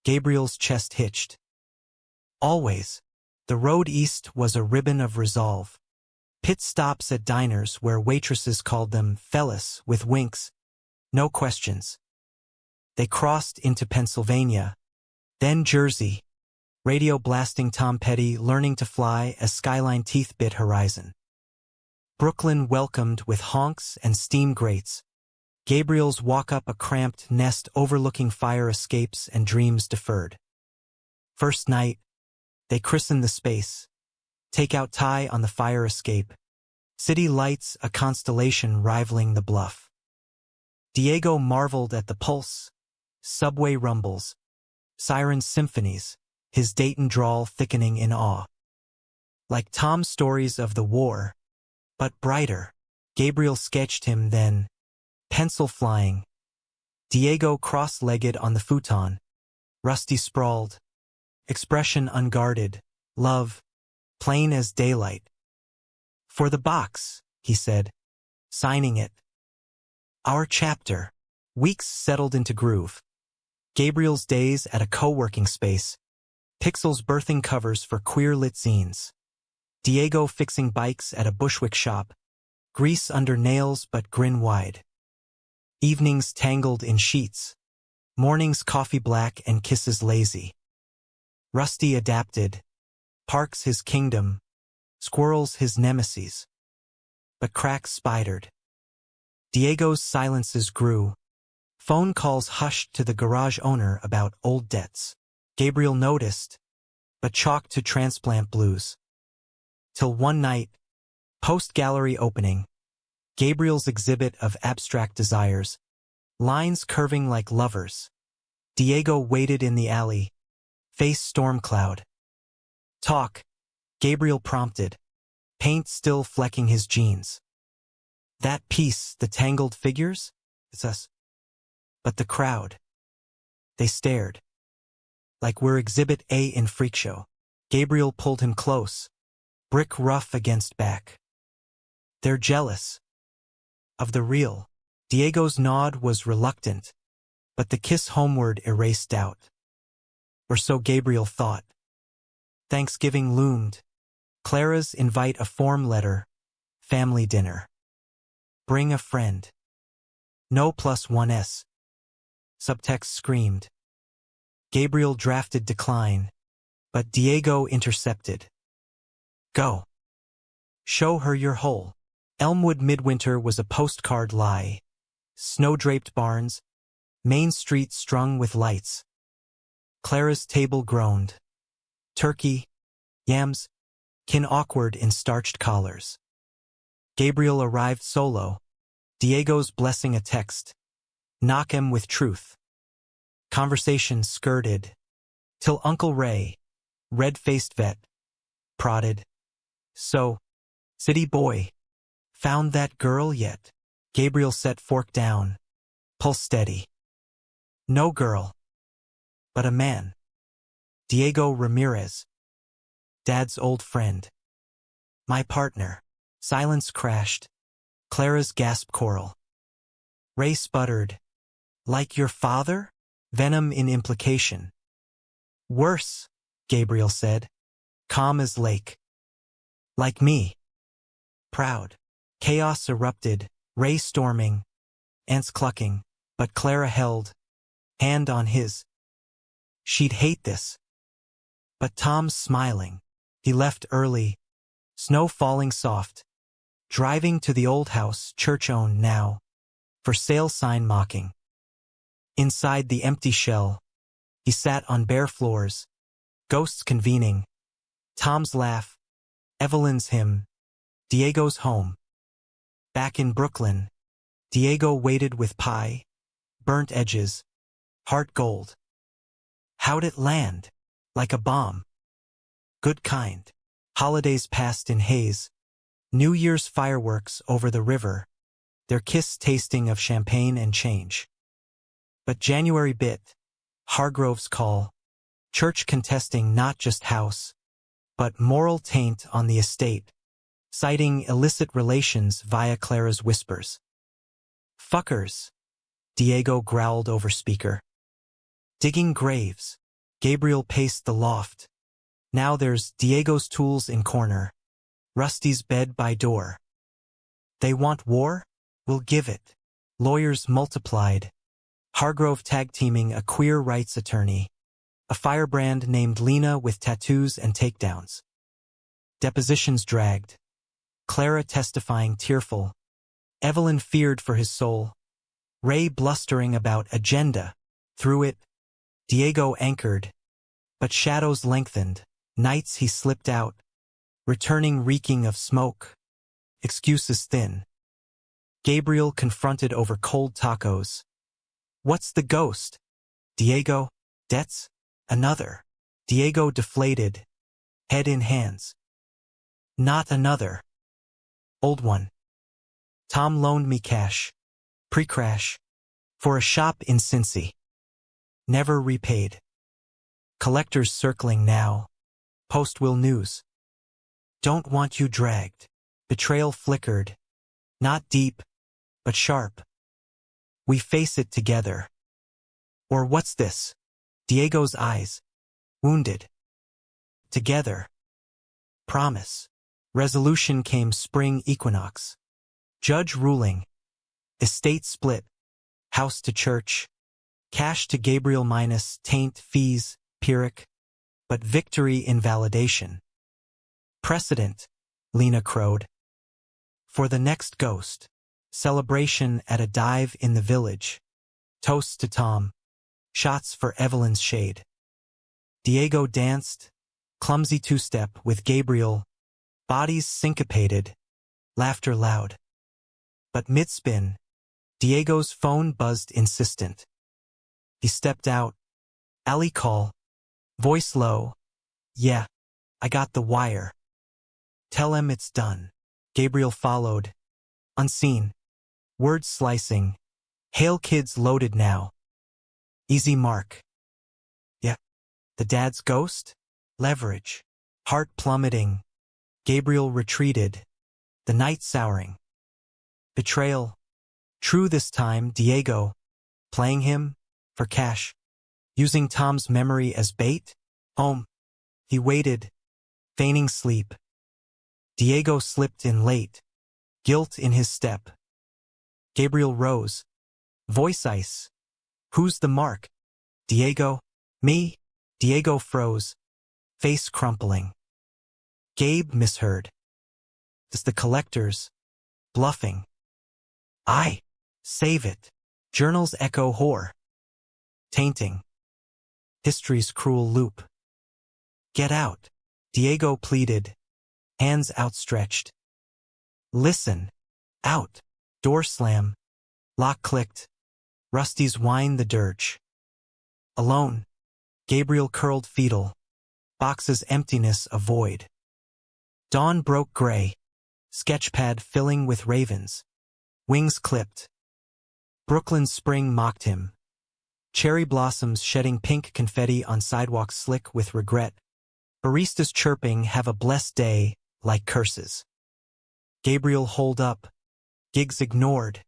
Gabriel's chest hitched. Always, the road east was a ribbon of resolve. Pit stops at diners where waitresses called them fellas with winks, no questions. They crossed into Pennsylvania, then Jersey, radio blasting Tom Petty learning to fly as skyline teeth bit horizon. Brooklyn welcomed with honks and steam grates. Gabriel's walk up a cramped nest overlooking fire escapes and dreams deferred. First night, they christened the space. Take-out tie on the fire escape. City lights a constellation rivaling the bluff. Diego marveled at the pulse, subway rumbles, siren symphonies, his Dayton drawl thickening in awe. Like Tom's stories of the war, but brighter. Gabriel sketched him then, pencil flying. Diego cross-legged on the futon, Rusty sprawled, expression unguarded, love, plain as daylight. For the box, he said, signing it. Our chapter. Weeks settled into groove. Gabriel's days at a co-working space. Pixels birthing covers for queer-lit zines. Diego fixing bikes at a Bushwick shop. Grease under nails but grin wide. Evenings tangled in sheets. Mornings coffee black and kisses lazy. Rusty adapted. Parks his kingdom. Squirrels his nemesis. But cracks spidered. Diego's silences grew. Phone calls hushed to the garage owner about old debts. Gabriel noticed, but chalked to transplant blues. Till one night, post-gallery opening, Gabriel's exhibit of abstract desires, lines curving like lovers. Diego waited in the alley, face storm cloud. Talk, Gabriel prompted, paint still flecking his jeans. That piece, the tangled figures? It's us. But the crowd. They stared. Like we're Exhibit A in Freak Show. Gabriel pulled him close, brick rough against back. They're jealous. Of the real. Diego's nod was reluctant, but the kiss homeward erased doubt. Or so Gabriel thought. Thanksgiving loomed. Clara's invite a form letter. Family dinner. Bring a friend. No +1s. Subtext screamed. Gabriel drafted decline, but Diego intercepted. Go. Show her your hole. Elmwood Midwinter was a postcard lie. Snow-draped barns, Main Street strung with lights. Clara's table groaned. Turkey, yams, kin awkward in starched collars. Gabriel arrived solo. Diego's blessing a text. Knock him with truth. Conversation skirted. Till Uncle Ray, red-faced vet, prodded. So, city boy, found that girl yet? Gabriel set fork down. Pulse steady. No girl. But a man. Diego Ramirez. Dad's old friend. My partner. Silence crashed. Clara's gasp choral. Ray sputtered. Like your father? Venom in implication. Worse, Gabriel said. Calm as lake. Like me. Proud. Chaos erupted, Ray storming, ants clucking, but Clara held, hand on his. She'd hate this. But Tom's smiling. He left early, snow falling soft, driving to the old house, church-owned now, for sale sign mocking. Inside the empty shell, he sat on bare floors, ghosts convening. Tom's laugh, Evelyn's hymn, Diego's home. Back in Brooklyn, Diego waited with pie, burnt edges, heart gold. How'd it land? Like a bomb. Good kind. Holidays passed in haze. New Year's fireworks over the river, their kiss tasting of champagne and change. But January bit, Hargrove's call, church contesting not just house, but moral taint on the estate, citing illicit relations via Clara's whispers. Fuckers, Diego growled over speaker. Digging graves. Gabriel paced the loft. Now there's Diego's tools in corner. Rusty's bed by door. They want war? We'll give it. Lawyers multiplied. Hargrove tag-teaming a queer rights attorney. A firebrand named Lena with tattoos and takedowns. Depositions dragged. Clara testifying tearful. Evelyn feared for his soul. Ray blustering about agenda. Through it, Diego anchored. But shadows lengthened. Nights he slipped out. Returning reeking of smoke. Excuses thin. Gabriel confronted over cold tacos. What's the ghost? Diego? Debts? Another. Diego deflated. Head in hands. Not another. Old one. Tom loaned me cash. Pre-crash. For a shop in Cincy. Never repaid. Collectors circling now. Post-will news. Don't want you dragged. Betrayal flickered. Not deep, but sharp. We face it together. Or what's this? Diego's eyes. Wounded. Together. Promise. Resolution came spring equinox. Judge ruling. Estate split. House to church. Cash to Gabriel minus taint fees, Pyrrhic. But victory invalidation. Precedent, Lena crowed. For the next ghost. Celebration at a dive in the village. Toasts to Tom. Shots for Evelyn's shade. Diego danced. Clumsy two-step with Gabriel. Bodies syncopated. Laughter loud. But mid-spin, Diego's phone buzzed insistent. He stepped out. Ali call. Voice low. Yeah, I got the wire. Tell him it's done. Gabriel followed. Unseen. Words slicing. Hail kids loaded now. Easy mark. Yeah. The dad's ghost? Leverage. Heart plummeting. Gabriel retreated. The night souring. Betrayal. True this time, Diego. Playing him? For cash. Using Tom's memory as bait? Home. He waited. Feigning sleep. Diego slipped in late. Guilt in his step. Gabriel rose. Voice ice. Who's the mark? Diego? Me? Diego froze. Face crumpling. Gabe misheard. Does the collectors? Bluffing. I. Save it. Journals echo whore. Tainting. History's cruel loop. Get out. Diego pleaded. Hands outstretched. Listen. Out. Door slam. Lock clicked. Rusty's whine the dirge. Alone. Gabriel curled fetal. Box's emptiness a void. Dawn broke gray. Sketchpad filling with ravens. Wings clipped. Brooklyn's spring mocked him. Cherry blossoms shedding pink confetti on sidewalks slick with regret. Baristas chirping have a blessed day, like curses. Gabriel holed up. Gigs ignored.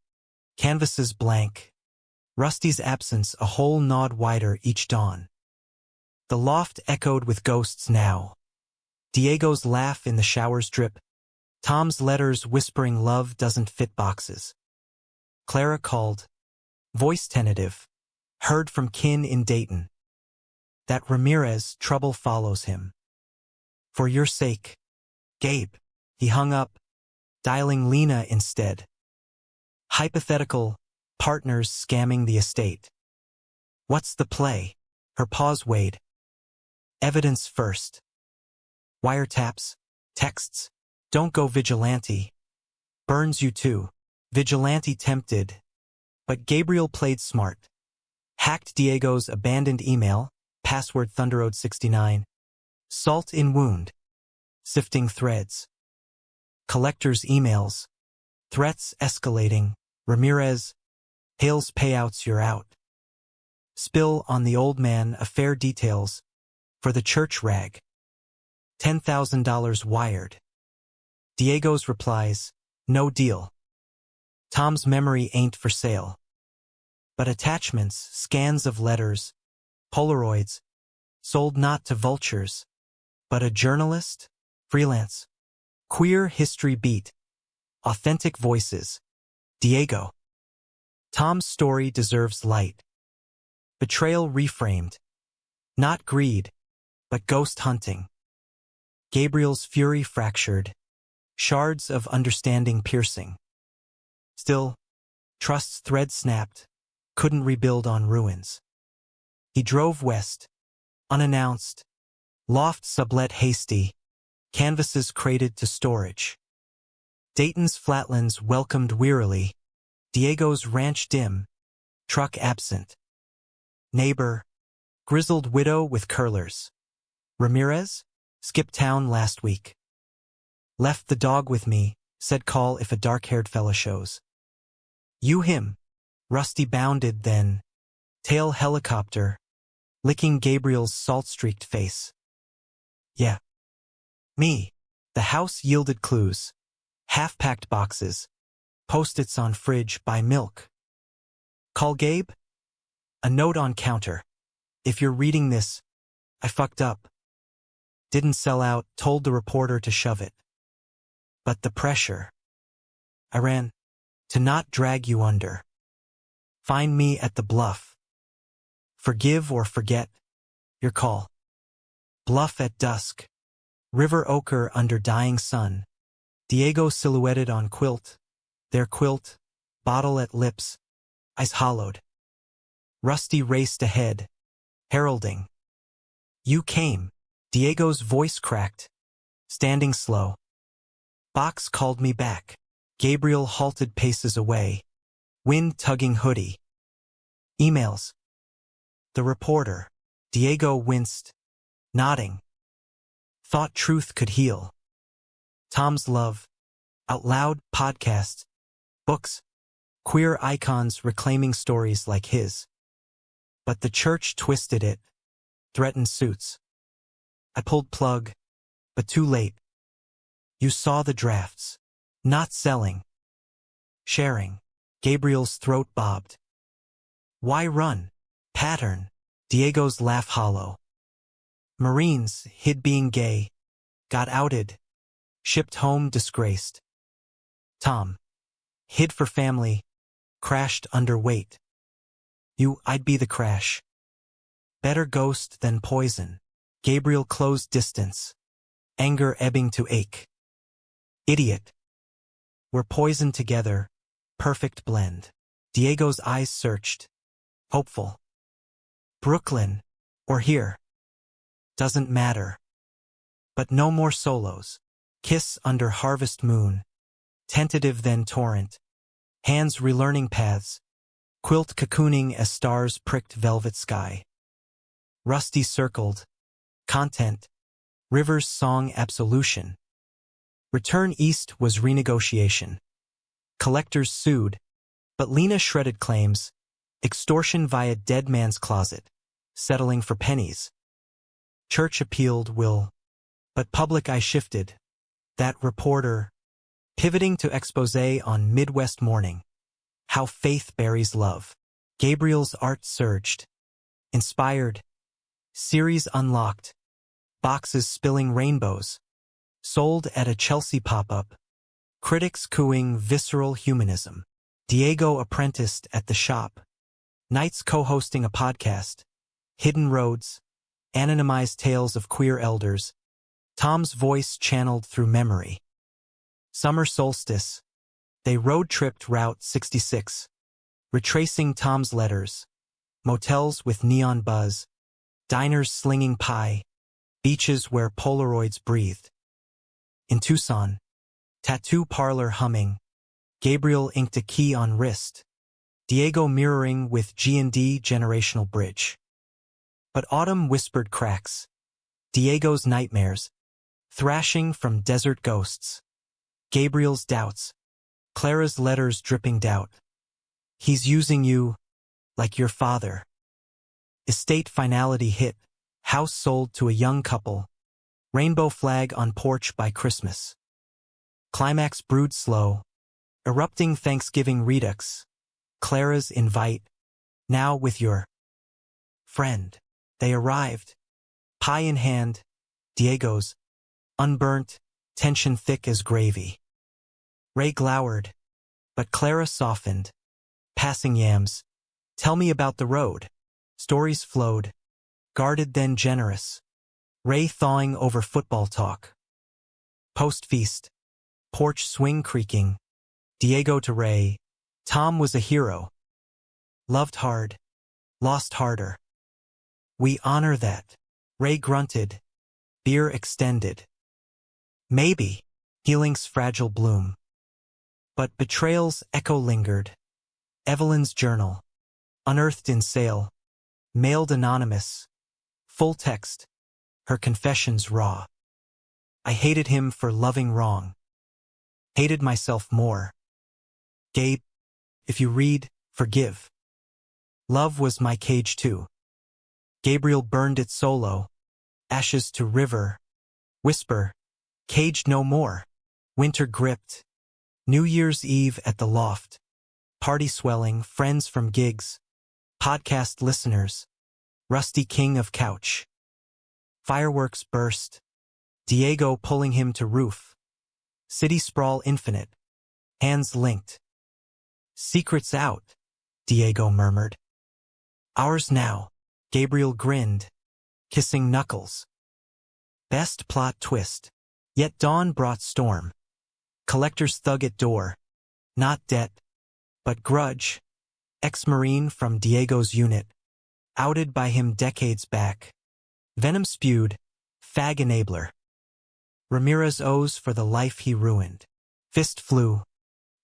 Canvases blank. Rusty's absence a whole nod wider each dawn. The loft echoed with ghosts now. Diego's laugh in the shower's drip. Tom's letters whispering love doesn't fit boxes. Clara called. Voice tentative. Heard from kin in Dayton. That Ramirez trouble follows him. For your sake. Gabe. He hung up. Dialing Lena instead. Hypothetical. Partners scamming the estate. What's the play? Her pause weighed. Evidence first. Wiretaps. Texts. Don't go vigilante. Burns you too. Vigilante tempted. But Gabriel played smart. Hacked Diego's abandoned email. Password Thunderode69. Salt in wound. Sifting threads. Collectors' emails. Threats escalating. Ramirez. Hales payouts you're out. Spill on the old man affair details. For the church rag. $10,000 wired. Diego's replies. No deal. Tom's memory ain't for sale. But attachments, scans of letters, Polaroids, sold not to vultures, but a journalist, freelance, queer history beat, authentic voices, Diego. Tom's story deserves light. Betrayal reframed. Not greed, but ghost hunting. Gabriel's fury fractured, shards of understanding piercing. Still, trust's thread snapped, couldn't rebuild on ruins. He drove west, unannounced, loft sublet hasty, canvases crated to storage. Dayton's flatlands welcomed wearily, Diego's ranch dim, truck absent. Neighbor, grizzled widow with curlers. Ramirez, skipped town last week. Left the dog with me, said call if a dark-haired fella shows. You him, Rusty bounded then, tail helicopter, licking Gabriel's salt-streaked face. Yeah. Me. The house yielded clues. Half-packed boxes. Post-its on fridge, buy milk. Call Gabe? A note on counter. If you're reading this, I fucked up. Didn't sell out, told the reporter to shove it. But the pressure. I ran. To not drag you under. Find me at the bluff. Forgive or forget. Your call. Bluff at dusk. River ochre under dying sun. Diego silhouetted on quilt. Their quilt. Bottle at lips. Eyes hollowed. Rusty raced ahead. Heralding. You came. Diego's voice cracked. Standing slow. Box called me back. Gabriel halted paces away. Wind tugging hoodie. Emails. The reporter. Diego winced. Nodding. Thought truth could heal. Tom's love. Out loud podcasts. Books. Queer icons reclaiming stories like his. But the church twisted it. Threatened suits. I pulled plug. But too late. You saw the drafts. Not selling. Sharing. Gabriel's throat bobbed. Why run? Pattern. Diego's laugh hollow. Marines hid being gay. Got outed. Shipped home disgraced. Tom. Hid for family. Crashed under weight. I'd be the crash. Better ghost than poison. Gabriel closed distance. Anger ebbing to ache. Idiot. We're poisoned together. Perfect blend. Diego's eyes searched. Hopeful. Brooklyn. Or here. Doesn't matter. But no more solos. Kiss under harvest moon. Tentative then torrent. Hands relearning paths. Quilt cocooning as stars pricked velvet sky. Rusty circled. Content. River's song absolution. Return east was renegotiation. Collectors sued. But Lena shredded claims. Extortion via dead man's closet. Settling for pennies. Church appealed will. But public eye shifted. That reporter. Pivoting to expose on Midwest Morning. How faith buries love. Gabriel's art surged. Inspired. Series unlocked. Boxes spilling rainbows. Sold at a Chelsea pop-up. Critics cooing visceral humanism. Diego apprenticed at the shop. Nights co-hosting a podcast. Hidden roads. Anonymized tales of queer elders. Tom's voice channeled through memory. Summer solstice. They road-tripped Route 66. Retracing Tom's letters. Motels with neon buzz. Diners slinging pie. Beaches where Polaroids breathed. In Tucson. Tattoo parlor humming. Gabriel inked a key on wrist. Diego mirroring with G&D generational bridge. But autumn whispered cracks. Diego's nightmares. Thrashing from desert ghosts. Gabriel's doubts. Clara's letters dripping doubt. He's using you. Like your father. Estate finality hit. House sold to a young couple. Rainbow flag on porch by Christmas. Climax brewed slow. Erupting Thanksgiving redux. Clara's invite. Now with your friend. They arrived. Pie in hand. Diego's. Unburnt. Tension thick as gravy. Ray glowered. But Clara softened. Passing yams. Tell me about the road. Stories flowed. Guarded then generous. Ray thawing over football talk. Post-feast. Porch swing creaking. Diego to Ray. Tom was a hero. Loved hard. Lost harder. We honor that. Ray grunted. Beer extended. Maybe. Healing's fragile bloom. But betrayal's echo lingered. Evelyn's journal. Unearthed in sale. Mailed anonymous. Full text. Her confessions raw. I hated him for loving wrong. Hated myself more. Gabe, if you read, forgive. Love was my cage too. Gabriel burned it solo. Ashes to river. Whisper. Caged no more. Winter gripped. New Year's Eve at the loft. Party swelling, friends from gigs. Podcast listeners. Rusty king of couch. Fireworks burst. Diego pulling him to roof. City sprawl infinite. Hands linked. Secrets out, Diego murmured. Ours now. Gabriel grinned. Kissing knuckles. Best plot twist. Yet dawn brought storm. Collector's thug at door. Not debt, but grudge. Ex-Marine from Diego's unit. Outed by him decades back. Venom spewed. Fag enabler. Ramirez owes for the life he ruined. Fist flew.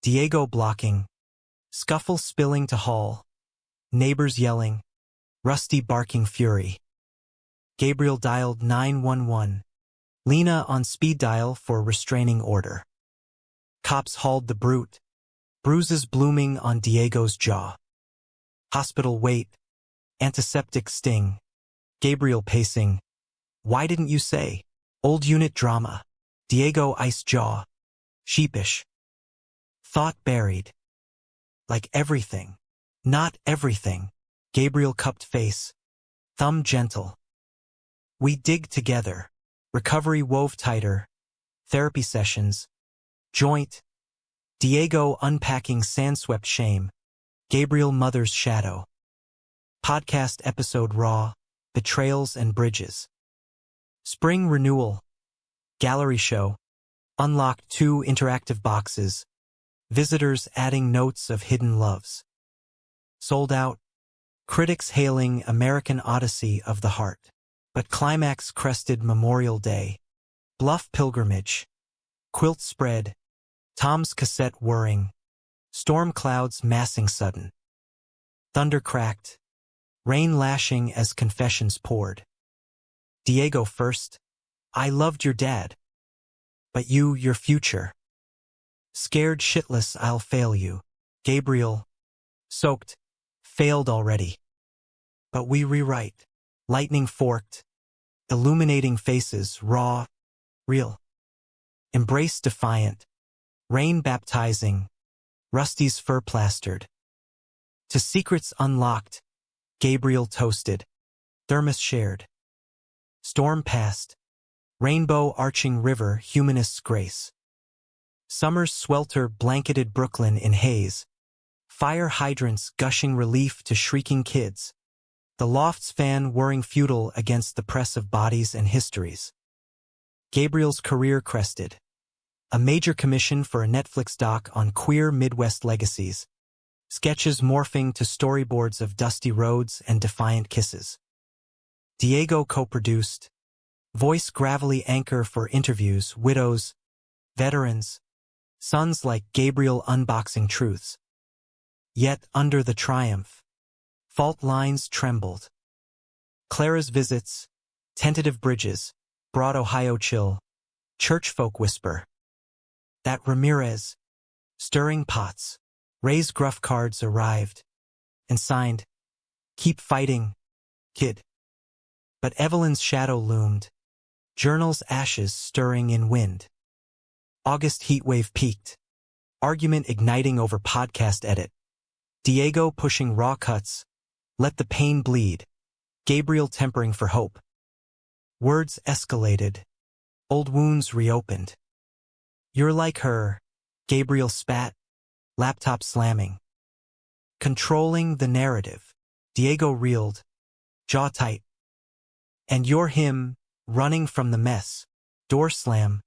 Diego blocking. Scuffle spilling to hall. Neighbors yelling. Rusty barking fury. Gabriel dialed 911. Lena on speed dial for restraining order. Cops hauled the brute. Bruises blooming on Diego's jaw. Hospital wait. Antiseptic sting. Gabriel pacing. Why didn't you say? Old unit drama. Diego ice jaw. Sheepish. Thought buried. Like everything. Not everything. Gabriel cupped face. Thumb gentle. We dig together. Recovery wove tighter. Therapy sessions. Joint. Diego unpacking sand-swept shame. Gabriel mother's shadow. Podcast episode raw. Betrayals and bridges. Spring renewal. Gallery show. Unlocked 2 interactive boxes. Visitors adding notes of hidden loves. Sold out. Critics hailing American Odyssey of the Heart. But climax crested Memorial Day. Bluff pilgrimage. Quilt spread. Tom's cassette whirring. Storm clouds massing sudden. Thunder cracked. Rain lashing as confessions poured. Diego first. I loved your dad. But you, your future. Scared shitless I'll fail you. Gabriel. Soaked. Failed already. But we rewrite. Lightning forked. Illuminating faces, raw. Real. Embrace defiant. Rain baptizing. Rusty's fur plastered. To secrets unlocked. Gabriel toasted. Thermos shared. Storm past. Rainbow arching river, humanist's grace. Summer's swelter blanketed Brooklyn in haze. Fire hydrants gushing relief to shrieking kids. The loft's fan whirring futile against the press of bodies and histories. Gabriel's career crested. A major commission for a Netflix doc on queer Midwest legacies. Sketches morphing to storyboards of dusty roads and defiant kisses. Diego co-produced. Voice gravelly anchor for interviews, widows, veterans, sons like Gabriel unboxing truths. Yet under the triumph, fault lines trembled. Clara's visits, tentative bridges, broad Ohio chill, church folk whisper. That Ramirez, stirring pots, Ray's gruff cards arrived, and signed, Keep fighting, kid. But Evelyn's shadow loomed, journal's ashes stirring in wind. August heatwave peaked, Argument igniting over podcast edit. Diego pushing raw cuts. Let the pain bleed. Gabriel tempering for hope. Words escalated. Old wounds reopened. You're like her. Gabriel spat. Laptop slamming. Controlling the narrative. Diego reeled. Jaw tight. And you're him, running from the mess. Door slam.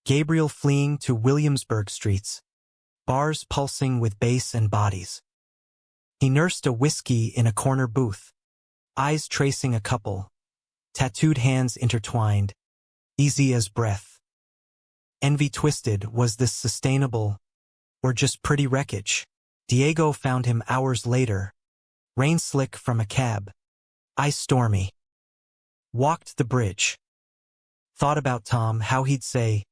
Gabriel fleeing to Williamsburg streets. Bars pulsing with bass and bodies. He nursed a whiskey in a corner booth. Eyes tracing a couple. Tattooed hands intertwined. Easy as breath. Envy twisted. Was this sustainable? Or just pretty wreckage? Diego found him hours later. Rain slick from a cab. Ice stormy. Walked the bridge. Thought about Tom, how he'd say,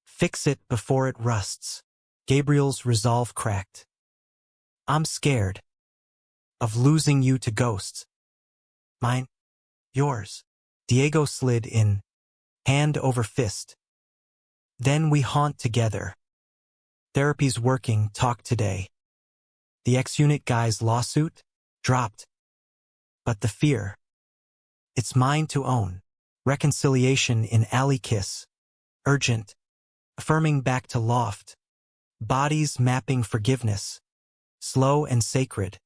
fix it before it rusts. Gabriel's resolve cracked. I'm scared. Of losing you to ghosts. Mine. Yours. Diego slid in. Hand over fist. Then we haunt together. Therapy's working, talk today. The ex-unit guy's lawsuit? Dropped. But the fear. It's mine to own. Reconciliation in alley kiss. Urgent. Affirming back to loft. Bodies mapping forgiveness. Slow and sacred.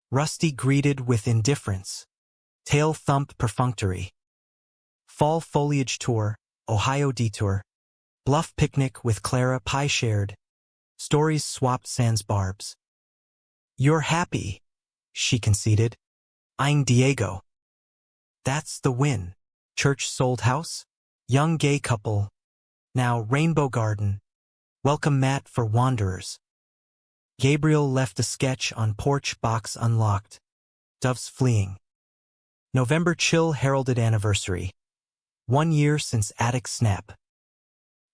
Rusty greeted with indifference. Tail thump perfunctory. Fall foliage tour, Ohio detour. Bluff picnic with Clara, pie shared. Stories swapped sans barbs. You're happy, she conceded. Eyeing Diego. That's the win. Church sold house? Young gay couple. Now rainbow garden. Welcome mat for wanderers. Gabriel left a sketch on porch, box unlocked. Doves fleeing. November chill heralded anniversary. 1 year since attic snap.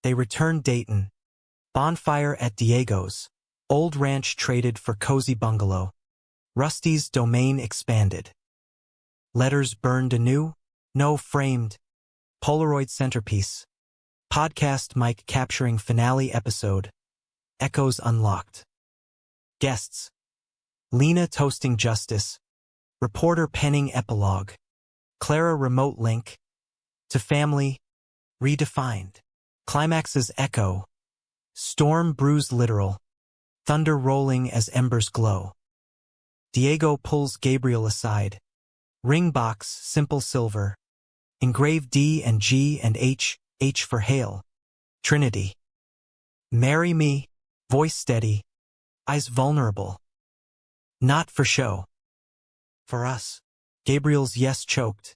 They returned Dayton. Bonfire at Diego's. Old ranch traded for cozy bungalow. Rusty's domain expanded. Letters burned anew. No framed. Polaroid centerpiece. Podcast mic capturing finale episode. Echoes unlocked. Guests. Lena toasting justice. Reporter penning epilogue. Clara remote link. To family. Redefined. Climax's echo. Storm brews literal. Thunder rolling as embers glow. Diego pulls Gabriel aside. Ring box, simple silver. Engraved D and G and H, H for hail. Trinity. Marry me, voice steady. Eyes vulnerable. Not for show. For us. Gabriel's yes choked.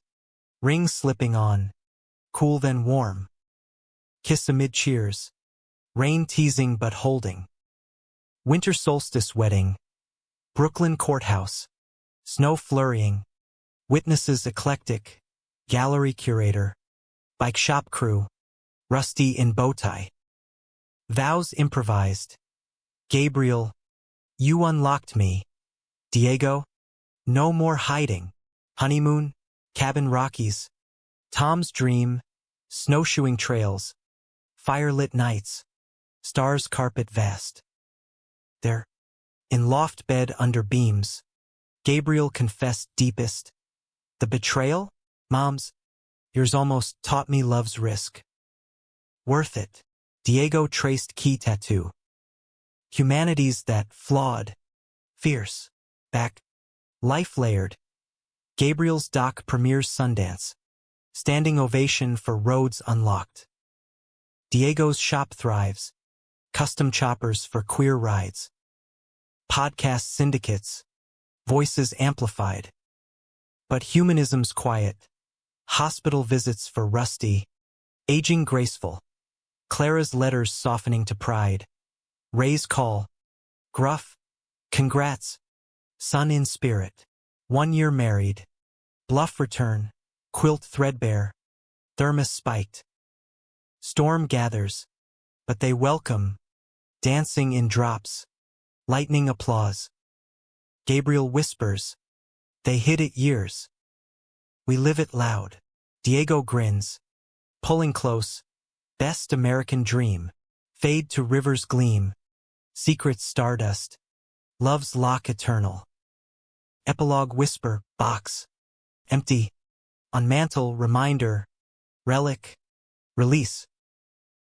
Ring slipping on. Cool then warm. Kiss amid cheers. Rain teasing but holding. Winter solstice wedding. Brooklyn courthouse. Snow flurrying. Witnesses eclectic. Gallery curator. Bike shop crew. Rusty in bow tie. Vows improvised. Gabriel. You unlocked me. Diego. No more hiding. Honeymoon. Cabin Rockies. Tom's dream. Snowshoeing trails. Firelit nights. Stars carpet vast. There. In loft bed under beams. Gabriel confessed deepest. The betrayal? Moms. Yours almost taught me love's risk. Worth it. Diego traced key tattoo. Humanities that flawed. Fierce. Back. Life layered. Gabriel's doc premieres Sundance. Standing ovation for roads unlocked. Diego's shop thrives. Custom choppers for queer rides. Podcast syndicates. Voices amplified. But humanism's quiet. Hospital visits for Rusty. Aging graceful. Clara's letters softening to pride. Ray's call. Gruff. Congrats. Son in spirit. 1 year married. Bluff return. Quilt threadbare. Thermos spiked. Storm gathers. But they welcome. Dancing in drops. Lightning applause. Gabriel whispers. They hid it years. We live it loud. Diego grins. Pulling close. Best American dream. Fade to river's gleam. Secret stardust. Love's lock eternal. Epilogue whisper, box. Empty. On mantle, reminder. Relic. Release.